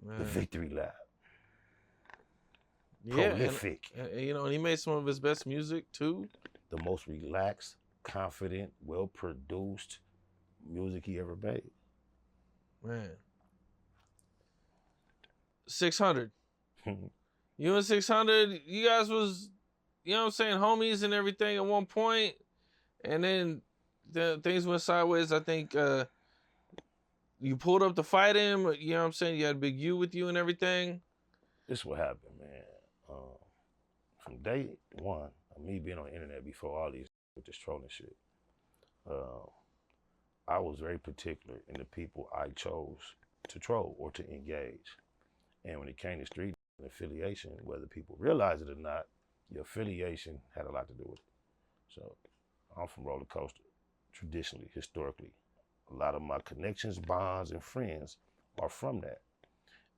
Man. The victory lap. Yeah, prolific. And you know, and he made some of his best music too. The most relaxed, confident, well-produced music he ever made. Man. 600. You and 600, you guys was, you know what I'm saying, homies and everything at one point, and then things went sideways. I think you pulled up to fight him, you know what I'm saying, you had Big U with you and everything. This is what happened, man. From day one of me being on the internet before all these with this trolling shit, I was very particular in the people I chose to troll or to engage. And when it came to street affiliation, whether people realize it or not, your affiliation had a lot to do with it. So I'm from Roller Coaster, traditionally, historically. A lot of my connections, bonds, and friends are from that.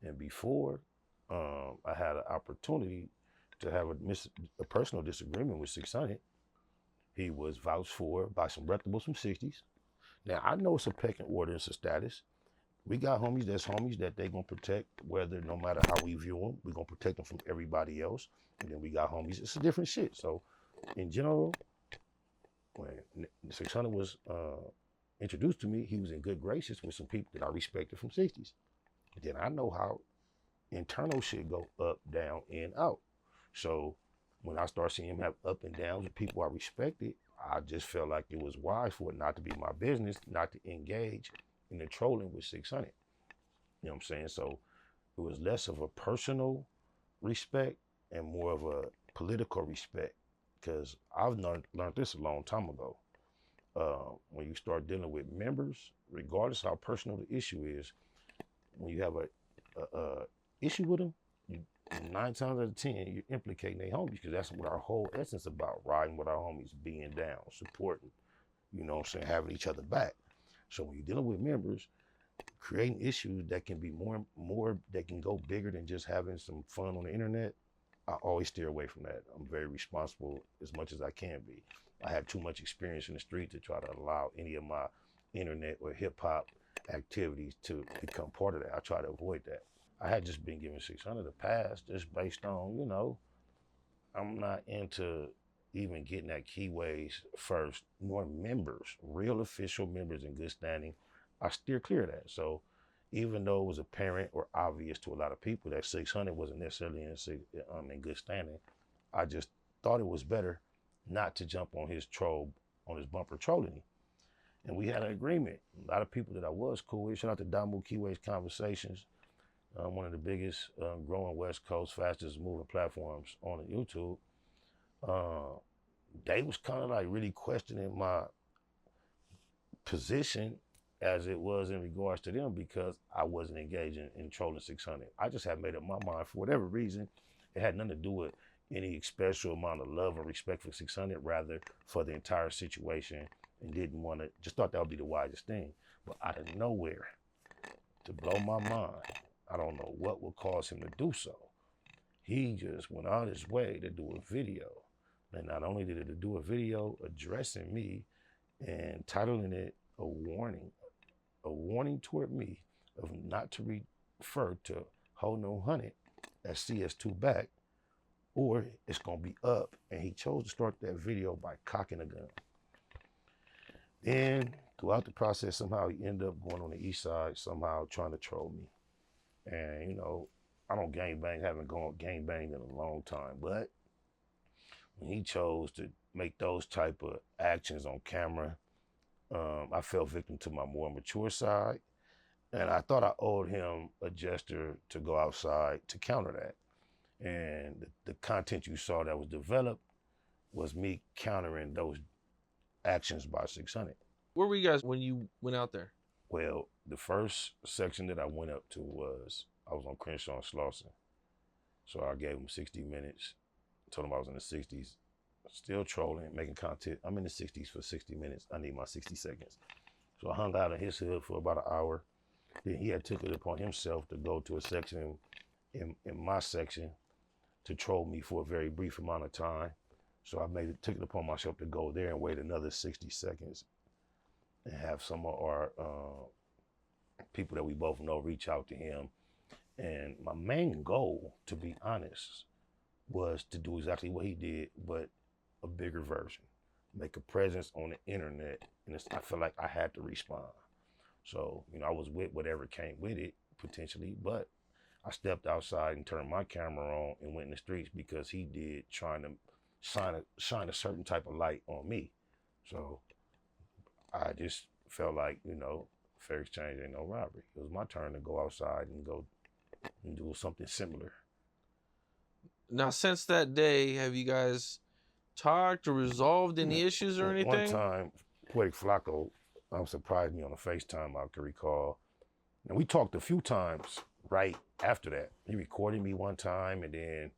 And before I had an opportunity to have a personal disagreement with 600, he was vouched for by some reputables from 60s. Now, I know it's a pecking order, it's a status. We got homies that they gonna protect, whether no matter how we view them, we gonna protect them from everybody else. And then we got homies, it's a different shit. So in general, when 600 was introduced to me, he was in good graces with some people that I respected from 60s. Then I know how internal shit go up, down, in, out. So when I start seeing him have up and downs with people I respected, I just felt like it was wise for it not to be my business, not to engage in the trolling with 600. You know what I'm saying? So it was less of a personal respect and more of a political respect, because I've learned this a long time ago. When you start dealing with members, regardless how personal the issue is, when you have a issue with them, And 9 times out of 10, you're implicating their homies because that's what our whole essence about, riding with our homies, being down, supporting, you know what I'm saying, having each other back. So when you're dealing with members, creating issues that can be more that can go bigger than just having some fun on the internet, I always steer away from that. I'm very responsible as much as I can be. I have too much experience in the street to try to allow any of my internet or hip hop activities to become part of that. I try to avoid that. I had just been given 600 to pass just based on, you know, I'm not into even getting that keyways first, nor members, real official members in good standing. I steer clear of that. So even though it was apparent or obvious to a lot of people that 600 wasn't necessarily in good standing, I just thought it was better not to jump on his bumper trolling me. And we had an agreement. A lot of people that I was cool with, shout out to Damu Keyways Conversations, one of the biggest growing West Coast, fastest moving platforms on YouTube. They was kind of like really questioning my position as it was in regards to them because I wasn't engaging in trolling 600. I just had made up my mind for whatever reason. It had nothing to do with any special amount of love or respect for 600, rather for the entire situation, and didn't want to, just thought that would be the wisest thing. But out of nowhere, to blow my mind, I don't know what would cause him to do so. He just went out his way to do a video. And not only did it do a video addressing me and titling it a warning toward me of not to refer to Ho No Hunted as CS2 back, or it's gonna be up. And he chose to start that video by cocking a gun. Then throughout the process, somehow he ended up going on the east side, somehow trying to troll me. And you know, I don't gangbang, haven't gone gangbanged in a long time, but when he chose to make those type of actions on camera, I fell victim to my more mature side, and I thought I owed him a gesture to go outside to counter that. And the content you saw that was developed was me countering those actions by 600. Where were you guys when you went out there? Well, the first section that I went up to was, I was on Crenshaw and Slauson. So I gave him 60 minutes, told him I was in the 60s, still trolling, making content. I'm in the 60s for 60 minutes. I need my 60 seconds. So I hung out in his hood for about an hour. Then he had took it upon himself to go to a section in my section to troll me for a very brief amount of time. So I took it upon myself to go there and wait another 60 seconds and have some of our people that we both know reach out to him. And my main goal, to be honest, was to do exactly what he did, but a bigger version. Make a presence on the internet, and I feel like I had to respond. So, you know, I was with whatever came with it, potentially, but I stepped outside and turned my camera on and went in the streets because he did, trying to shine a certain type of light on me. So I just felt like, you know, fair exchange ain't no robbery. It was my turn to go outside and go and do something similar. Now, since that day, have you guys talked or resolved any issues or anything? One time, Poetic Flacco surprised me on a FaceTime, I can recall. And we talked a few times right after that. He recorded me one time, and then,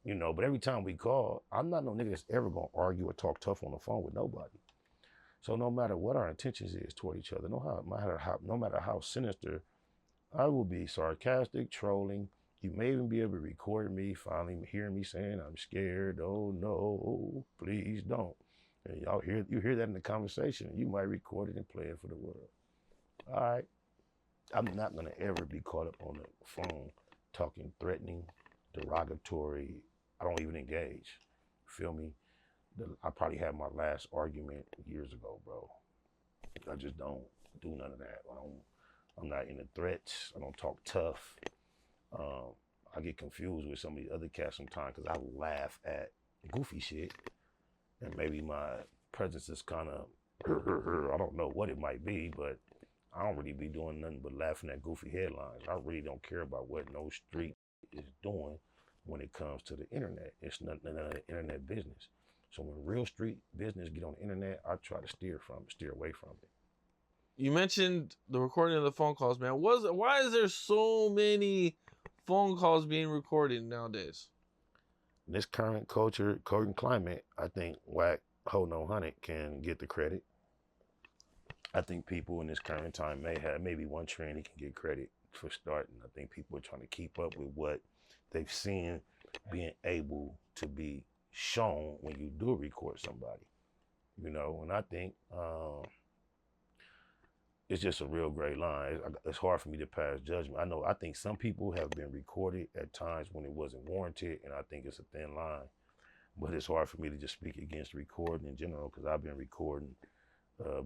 you know, but every time we call, I'm not no nigga that's ever gonna argue or talk tough on the phone with nobody. So no matter what our intentions is toward each other, no matter how sinister, I will be sarcastic, trolling. You may even be able to record me, finally hearing me saying, I'm scared, oh no, please don't. And you hear that in the conversation, you might record it and play it for the world. All right. I'm not gonna ever be caught up on the phone talking threatening, derogatory. I don't even engage. Feel me? I probably had my last argument years ago, bro. I just don't do none of that. I'm not into threats. I don't talk tough. I get confused with some of the other cats sometimes because I laugh at goofy shit. And maybe my presence is kind of, I don't know what it might be, but I don't really be doing nothing but laughing at goofy headlines. I really don't care about what no street is doing when it comes to the internet. It's none of the internet business. So when real street business get on the internet, I try to steer away from it. You mentioned the recording of the phone calls, man. Why is there so many phone calls being recorded nowadays. In this current culture, current climate, I think Whack Ho No Hundred can get the credit. I think people in this current time may have maybe one trend he can get credit for starting. I think people are trying to keep up with what they've seen being able to be shown when you do record somebody. You know, and I think it's just a real great line. It's hard for me to pass judgment. I think some people have been recorded at times when it wasn't warranted, and I think it's a thin line. But it's hard for me to just speak against recording in general because I've been recording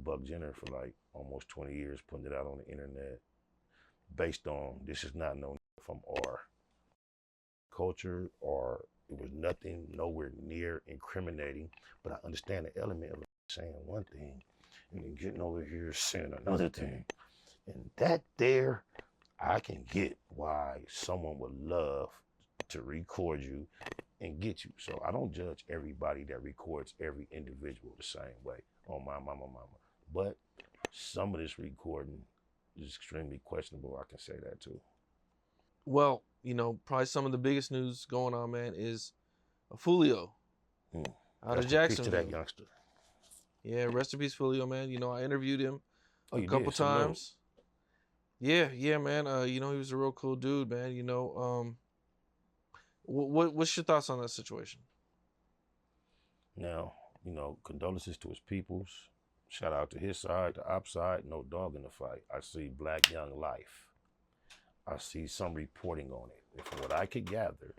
Buck Jenner for like almost 20 years, putting it out on the internet based on this is not no from our culture or it was nothing nowhere near incriminating, but I understand the element of saying one thing and then getting over here saying another thing. And that there, I can get why someone would love to record you and get you. So I don't judge everybody that records every individual the same way. Oh, my mama. But some of this recording is extremely questionable. I can say that too. Well, you know, probably some of the biggest news going on, man, is Foolio out of Jacksonville. To that youngster. Yeah, rest in peace, Julio, man. You know, I interviewed him a couple did? times. Yeah, man. You know, he was a real cool dude, man. You know, what's your thoughts on that situation? Now, you know, condolences to his peoples. Shout out to his side, the op side, no dog in the fight. I see Black Young Life. I see some reporting on it. And from what I could gather,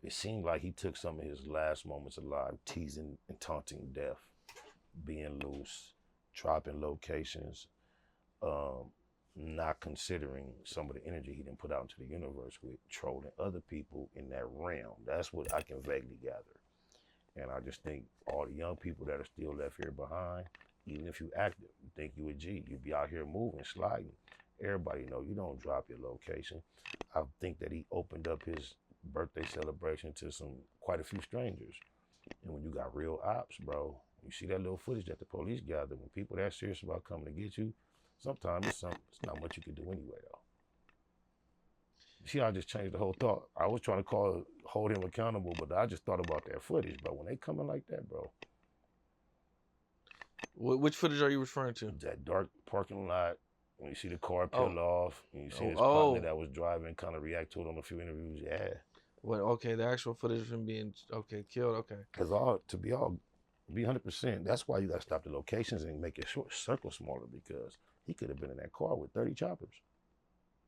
it seemed like he took some of his last moments alive, teasing and taunting death, being loose, dropping locations, not considering some of the energy he didn't put out into the universe with trolling other people in that realm. That's what I can vaguely gather. And I just think all the young people that are still left here behind, even if you active, you think you a G, you be out here moving, sliding. Everybody know you don't drop your location. I think that he opened up his birthday celebration to quite a few strangers. And when you got real ops, bro, you see that little footage that the police gather, when people that serious about coming to get you, sometimes it's not much you can do anyway, though. You see, I just changed the whole thought. I was trying to hold him accountable, but I just thought about that footage, bro. When they coming like that, bro. Which footage are you referring to? That dark parking lot, when you see the car peel off, and you see his partner that was driving kind of react to it on a few interviews, yeah. Well, okay, the actual footage of him being, killed, okay. Because to be 100%, that's why you got to stop the locations and make your circle smaller, because he could have been in that car with 30 choppers.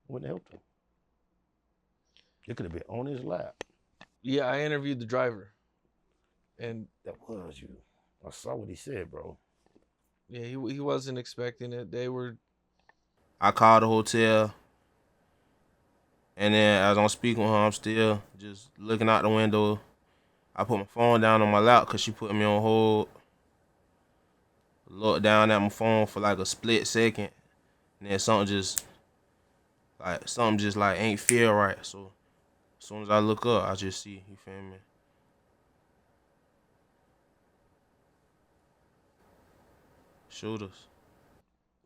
Wouldn't have helped him. It could have been on his lap. Yeah, I interviewed the driver. And that was you. I saw what he said, bro. Yeah, he wasn't expecting it. I called the hotel. And then as I'm speaking with her, I'm still just looking out the window. I put my phone down on my lap because she put me on hold. Looked down at my phone for like a split second. And then something just ain't feel right. So as soon as I look up, I just see, you feel me? Shooters.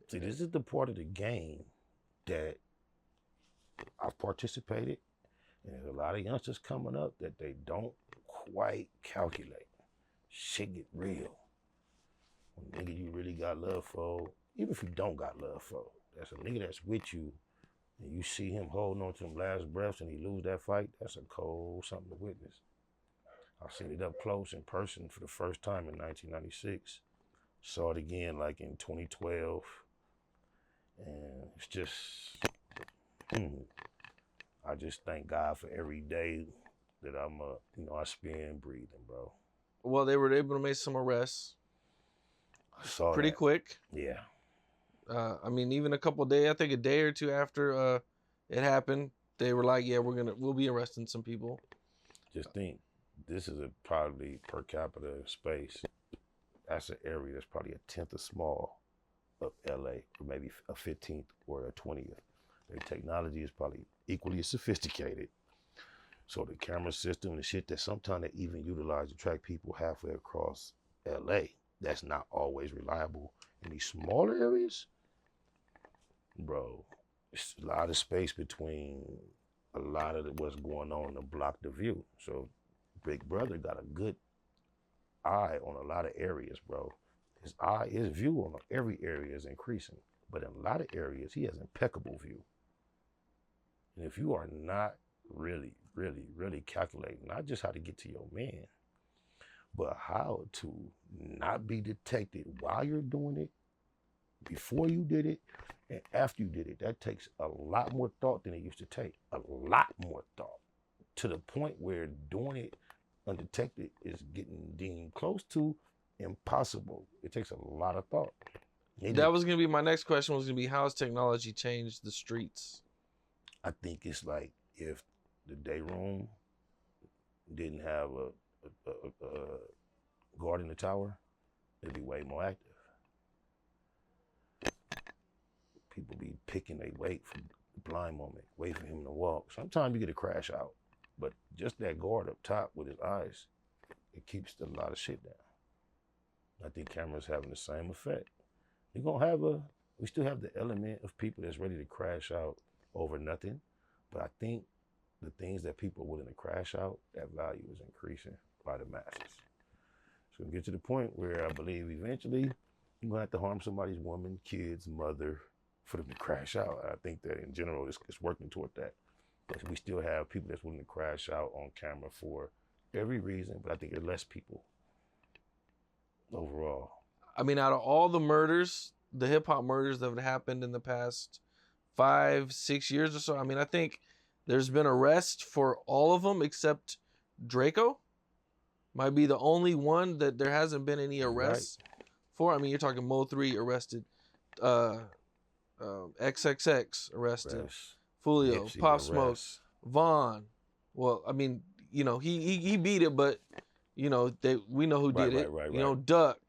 See, this is the part of the game that I've participated, and there's a lot of youngsters coming up that they don't quite calculate. Shit get real. When nigga you really got love for, even if you don't got love for, that's a nigga that's with you, and you see him holding on to them last breaths and he lose that fight, that's a cold something to witness. I've seen it up close in person for the first time in 1996. Saw it again like in 2012. And it's just, I just thank God for every day that I spend breathing, bro. Well, they were able to make some arrests. I saw pretty that. quick. Yeah. I mean, even a couple of days, I think a day or two after it happened, they were like, yeah, we'll be arresting some people. Just think, this is probably per capita space. That's an area that's probably a 10th of small of LA, or maybe a 15th or a 20th. Their technology is probably equally as sophisticated. So the camera system, the shit that sometimes they even utilize to track people halfway across LA, that's not always reliable. In these smaller areas, bro, it's a lot of space between a lot of what's going on to block the view. So Big Brother got a good eye on a lot of areas, bro. His view on every area is increasing, but in a lot of areas, he has impeccable view. And if you are not really, really, really calculating, not just how to get to your man, but how to not be detected while you're doing it, before you did it, and after you did it, that takes a lot more thought than it used to take. A lot more thought. To the point where doing it undetected is getting deemed close to impossible. It takes a lot of thought. That was going to be my next question, was going to be, how has technology changed the streets? I think it's like if the day room didn't have a guard in the tower, it'd be way more active. People be picking, they wait for the blind moment, wait for him to walk. Sometimes you get a crash out, but just that guard up top with his eyes, it keeps a lot of shit down. I think cameras having the same effect. We still have the element of people that's ready to crash out over nothing, but I think the things that people are willing to crash out, that value is increasing by the masses. So we get to the point where I believe eventually you're gonna have to harm somebody's woman, kids, mother, for them to crash out. I think that in general it's working toward that. But we still have people that's willing to crash out on camera for every reason, but I think there are less people overall. I mean, out of all the murders, the hip hop murders that have happened in the past 5-6 years or so, I mean, I think there's been arrests for all of them except Draco. Might be the only one that there hasn't been any arrests for. I mean, you're talking Mo 3 arrested, XXX arrested, Foolio, Nipsey Pop Smoke, arrest. Vaughn. Well, I mean, you know, he beat it, but you know, we know who did it. You know, Duck.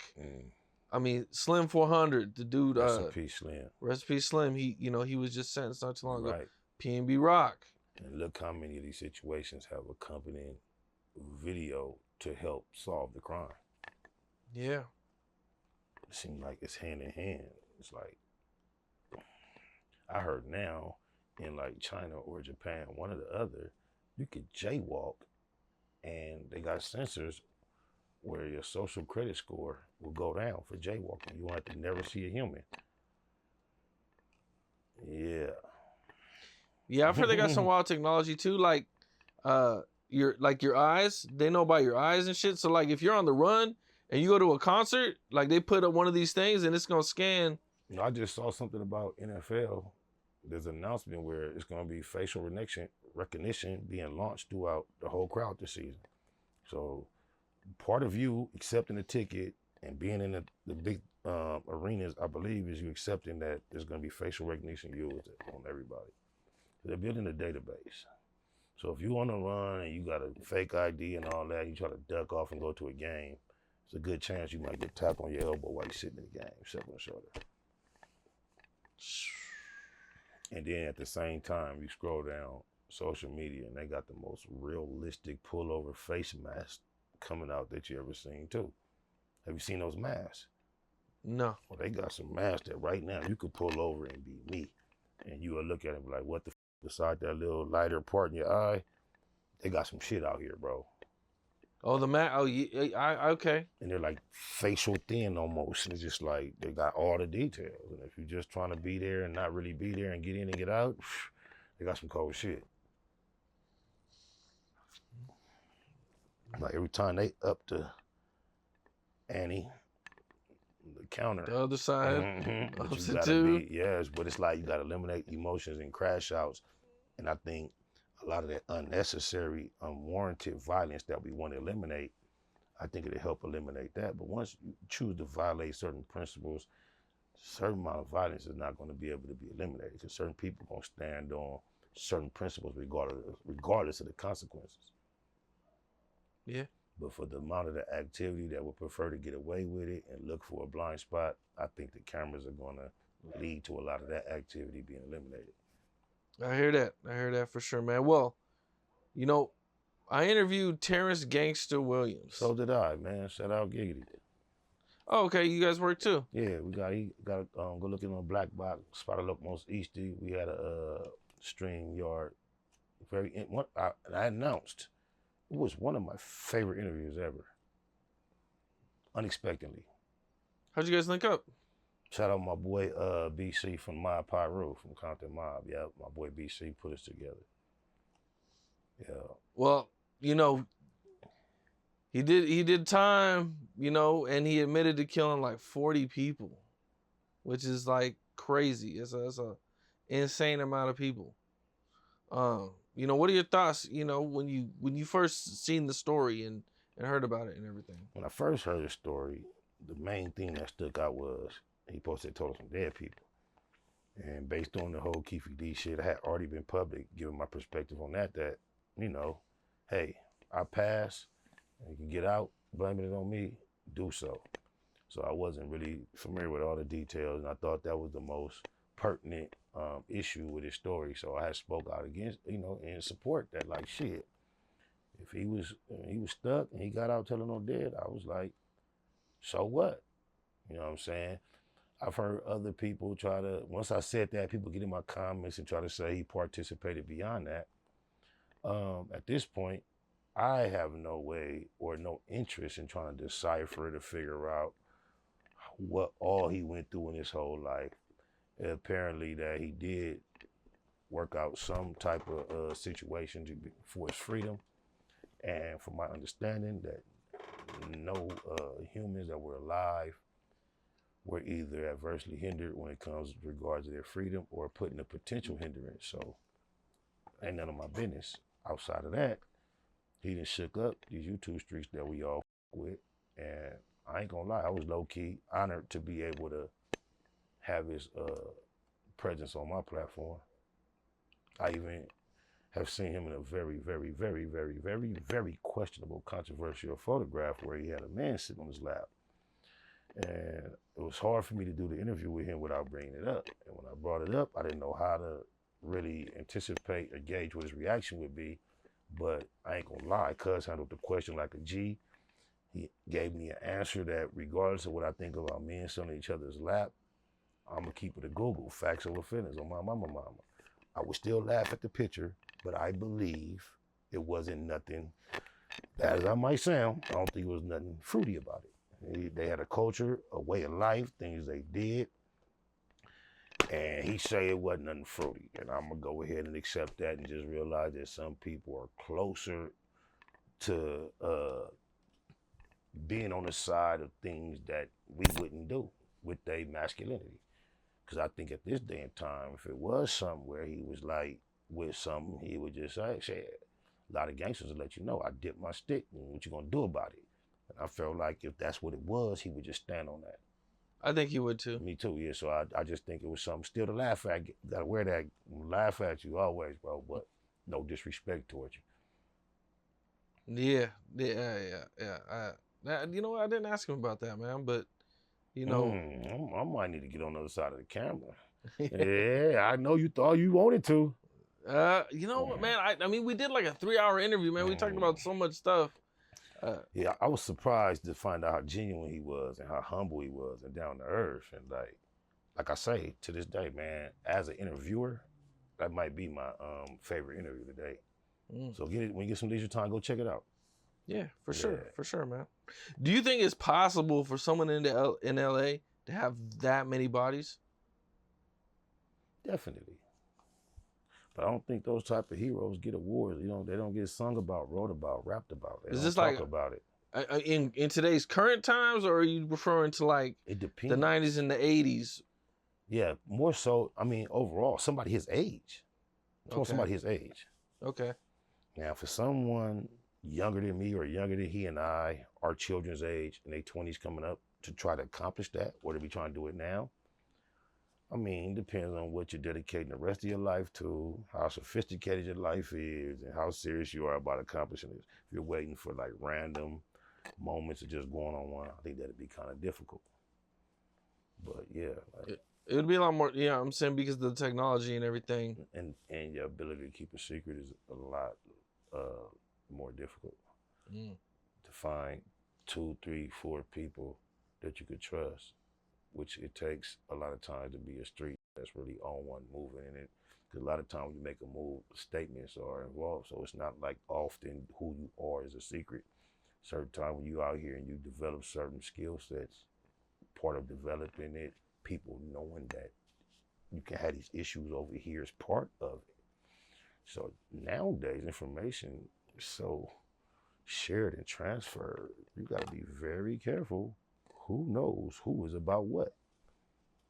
I mean, Slim 400, the dude. Rest in peace, Slim. Rest in peace, Slim. He was just sentenced not too long ago. Right. PNB Rock. And look how many of these situations have accompanying video to help solve the crime. Yeah. It seems like it's hand in hand. It's like, I heard now in like China or Japan, one or the other, you could jaywalk and they got sensors where your social credit score will go down for jaywalking. You won't have to never see a human. Yeah. Yeah, I've heard they got some wild technology too. Like, your eyes, they know about your eyes and shit. So like, if you're on the run and you go to a concert, like they put up one of these things and it's gonna scan. You know, I just saw something about NFL. There's an announcement where it's gonna be facial recognition being launched throughout the whole crowd this season. So part of you accepting a ticket and being in the big arenas, I believe, is you accepting that there's gonna be facial recognition used on everybody. They're building a database. So if you on the run and you got a fake ID and all that, you try to duck off and go to a game, it's a good chance you might get tapped on your elbow while you're sitting in the game, shoulder to shoulder. And then at the same time, you scroll down social media and they got the most realistic pullover face masks coming out that you ever seen too. Have you seen those masks? No. Well, they got some masks that right now you could pull over and be me. And you will look at it and be like, what the beside that little lighter part in your eye, they got some shit out here, bro. Oh, the mat. Oh, yeah, okay. And they're like facial thin almost. It's just like they got all the details. And if you're just trying to be there and not really be there and get in and get out, they got some cold shit. Like every time they up to Annie, the counter. The other side. Mm-hmm. But you Opposite gotta be, yes, but it's like you gotta eliminate emotions and crash outs. And I think a lot of that unnecessary, unwarranted violence that we want to eliminate, I think it'll help eliminate that. But once you choose to violate certain principles, certain amount of violence is not going to be able to be eliminated because certain people are going to stand on certain principles regardless of the consequences. Yeah. But for the amount of the activity that would prefer to get away with it and look for a blind spot, I think the cameras are going to lead to a lot of that activity being eliminated. I hear that for sure, man. Well, you know, I interviewed Terence Gangster Williams. So did I, man. Shout out Giggity. Oh, okay. You guys work too? Yeah, he got go looking on Black Box, Spot Look Most Easty. We had a StreamYard And I announced it was one of my favorite interviews ever. Unexpectedly. How'd you guys link up? Shout out my boy BC from Mob Pyro from Compton Mob. Yeah, my boy BC put us together. Yeah. Well, you know, he did time, you know, and he admitted to killing like 40 people, which is like crazy. It's a insane amount of people. You know, what are your thoughts, you know, when you first seen the story and heard about it and everything? When I first heard the story, the main thing that stuck out was he posted told some dead people. And based on the whole Keefe D shit, I had already been public, giving my perspective on that, you know, hey, I pass, and you can get out, blaming it on me, do so. So I wasn't really familiar with all the details, and I thought that was the most pertinent issue with his story. So I had spoke out against, you know, in support that, like, shit, if he was stuck and he got out telling no dead, I was like, so what? You know what I'm saying? I've heard other people try to, once I said that, people get in my comments and try to say he participated beyond that. At this point, I have no way or no interest in trying to decipher to figure out what all he went through in his whole life. Apparently that he did work out some type of situation for his freedom. And from my understanding that no humans that were alive were either adversely hindered when it comes with regards to their freedom or put in a potential hindrance. So ain't none of my business. Outside of that, he done shook up these YouTube streets that we all with. And I ain't gonna lie, I was low-key honored to be able to have his presence on my platform. I even have seen him in a very, very, very, very, very, very questionable, controversial photograph where he had a man sitting on his lap. And it was hard for me to do the interview with him without bringing it up. And when I brought it up, I didn't know how to really anticipate or gauge what his reaction would be. But I ain't gonna lie, cuz handled the question like a G. He gave me an answer that regardless of what I think about men sitting on each other's lap, I'm gonna keep it a Google, facts over feelings on my mama. I would still laugh at the picture, but I believe it wasn't nothing, as I might sound, I don't think it was nothing fruity about it. They had a culture, a way of life, things they did. And he say it wasn't nothing fruity. And I'm gonna go ahead and accept that and just realize that some people are closer to being on the side of things that we wouldn't do with their masculinity. Because I think at this day and time, if it was something where he was like with something, he would just say, a lot of gangsters will let you know, I dipped my stick, and what you gonna do about it? And I felt like if that's what it was, he would just stand on that. I think he would too. Me too, yeah. So I just think it was something still to laugh at. Gotta wear that, laugh at you always, bro, but no disrespect towards Yeah. You know what? I didn't ask him about that, man, but you know. I might need to get on the other side of the camera. Yeah, I know you thought you wanted to. You know what, man? I mean, we did like a 3-hour interview, man. We talked about so much stuff. Yeah, I was surprised to find out how genuine he was and how humble he was and down to earth. And like I say, to this day, man, as an interviewer, that might be my favorite interview today. So when you get some leisure time, go check it out. Yeah, for sure, man. Do you think it's possible for someone in LA to have that many bodies? Definitely. But I don't think those type of heroes get awards. You know, they don't get sung about, wrote about, rapped about. They don't talk about it. In today's current times, or are you referring to like it depends. The 90s and the 80s? Yeah, more so. I mean, overall, somebody his age. Somebody his age. Okay. Now, for someone younger than me or younger than he and I, our children's age, in their 20s coming up to try to accomplish that, or to be trying to do it now, I mean, it depends on what you're dedicating the rest of your life to, how sophisticated your life is, and how serious you are about accomplishing it. If you're waiting for like random moments of just going on one, I think that'd be kind of difficult. But yeah. It would be a lot more, yeah, I'm saying because of the technology and everything. And your ability to keep a secret is a lot more difficult. To find 2, 3, 4 people that you could trust, which it takes a lot of times to be a street that's really on one, moving in it, Because a lot of times when you make a move, statements are involved. So it's not like often who you are is a secret. Certain time when you out here and you develop certain skill sets, part of developing it, people knowing that you can have these issues over here is part of it. So nowadays, information is so shared and transferred. You got to be very careful. Who knows who is about what?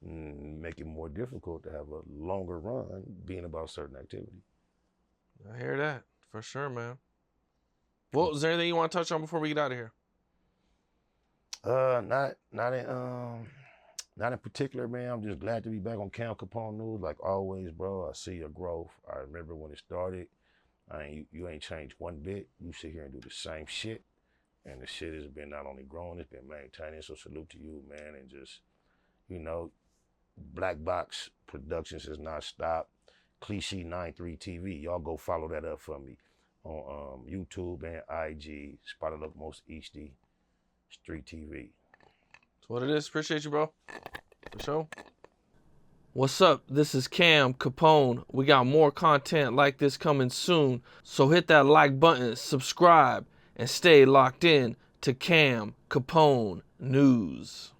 Make it more difficult to have a longer run being about certain activity. I hear that for sure, man. Well, is there anything you want to touch on before we get out of here? Not in particular, man. I'm just glad to be back on Capone News. Like always, bro. I see your growth. I remember when it started. You ain't changed one bit. You sit here and do the same shit, and the shit has been not only growing, it's been maintaining. So salute to you, man, and just, you know, Black Box Productions has not stopped. Cliche 93 TV. Y'all go follow that up for me on YouTube and IG. Spotted Up Most HD Street TV. That's what it is. Appreciate you, bro. For sure. What's up? This is Capone. We got more content like this coming soon. So hit that like button, subscribe, and stay locked in to Capone News.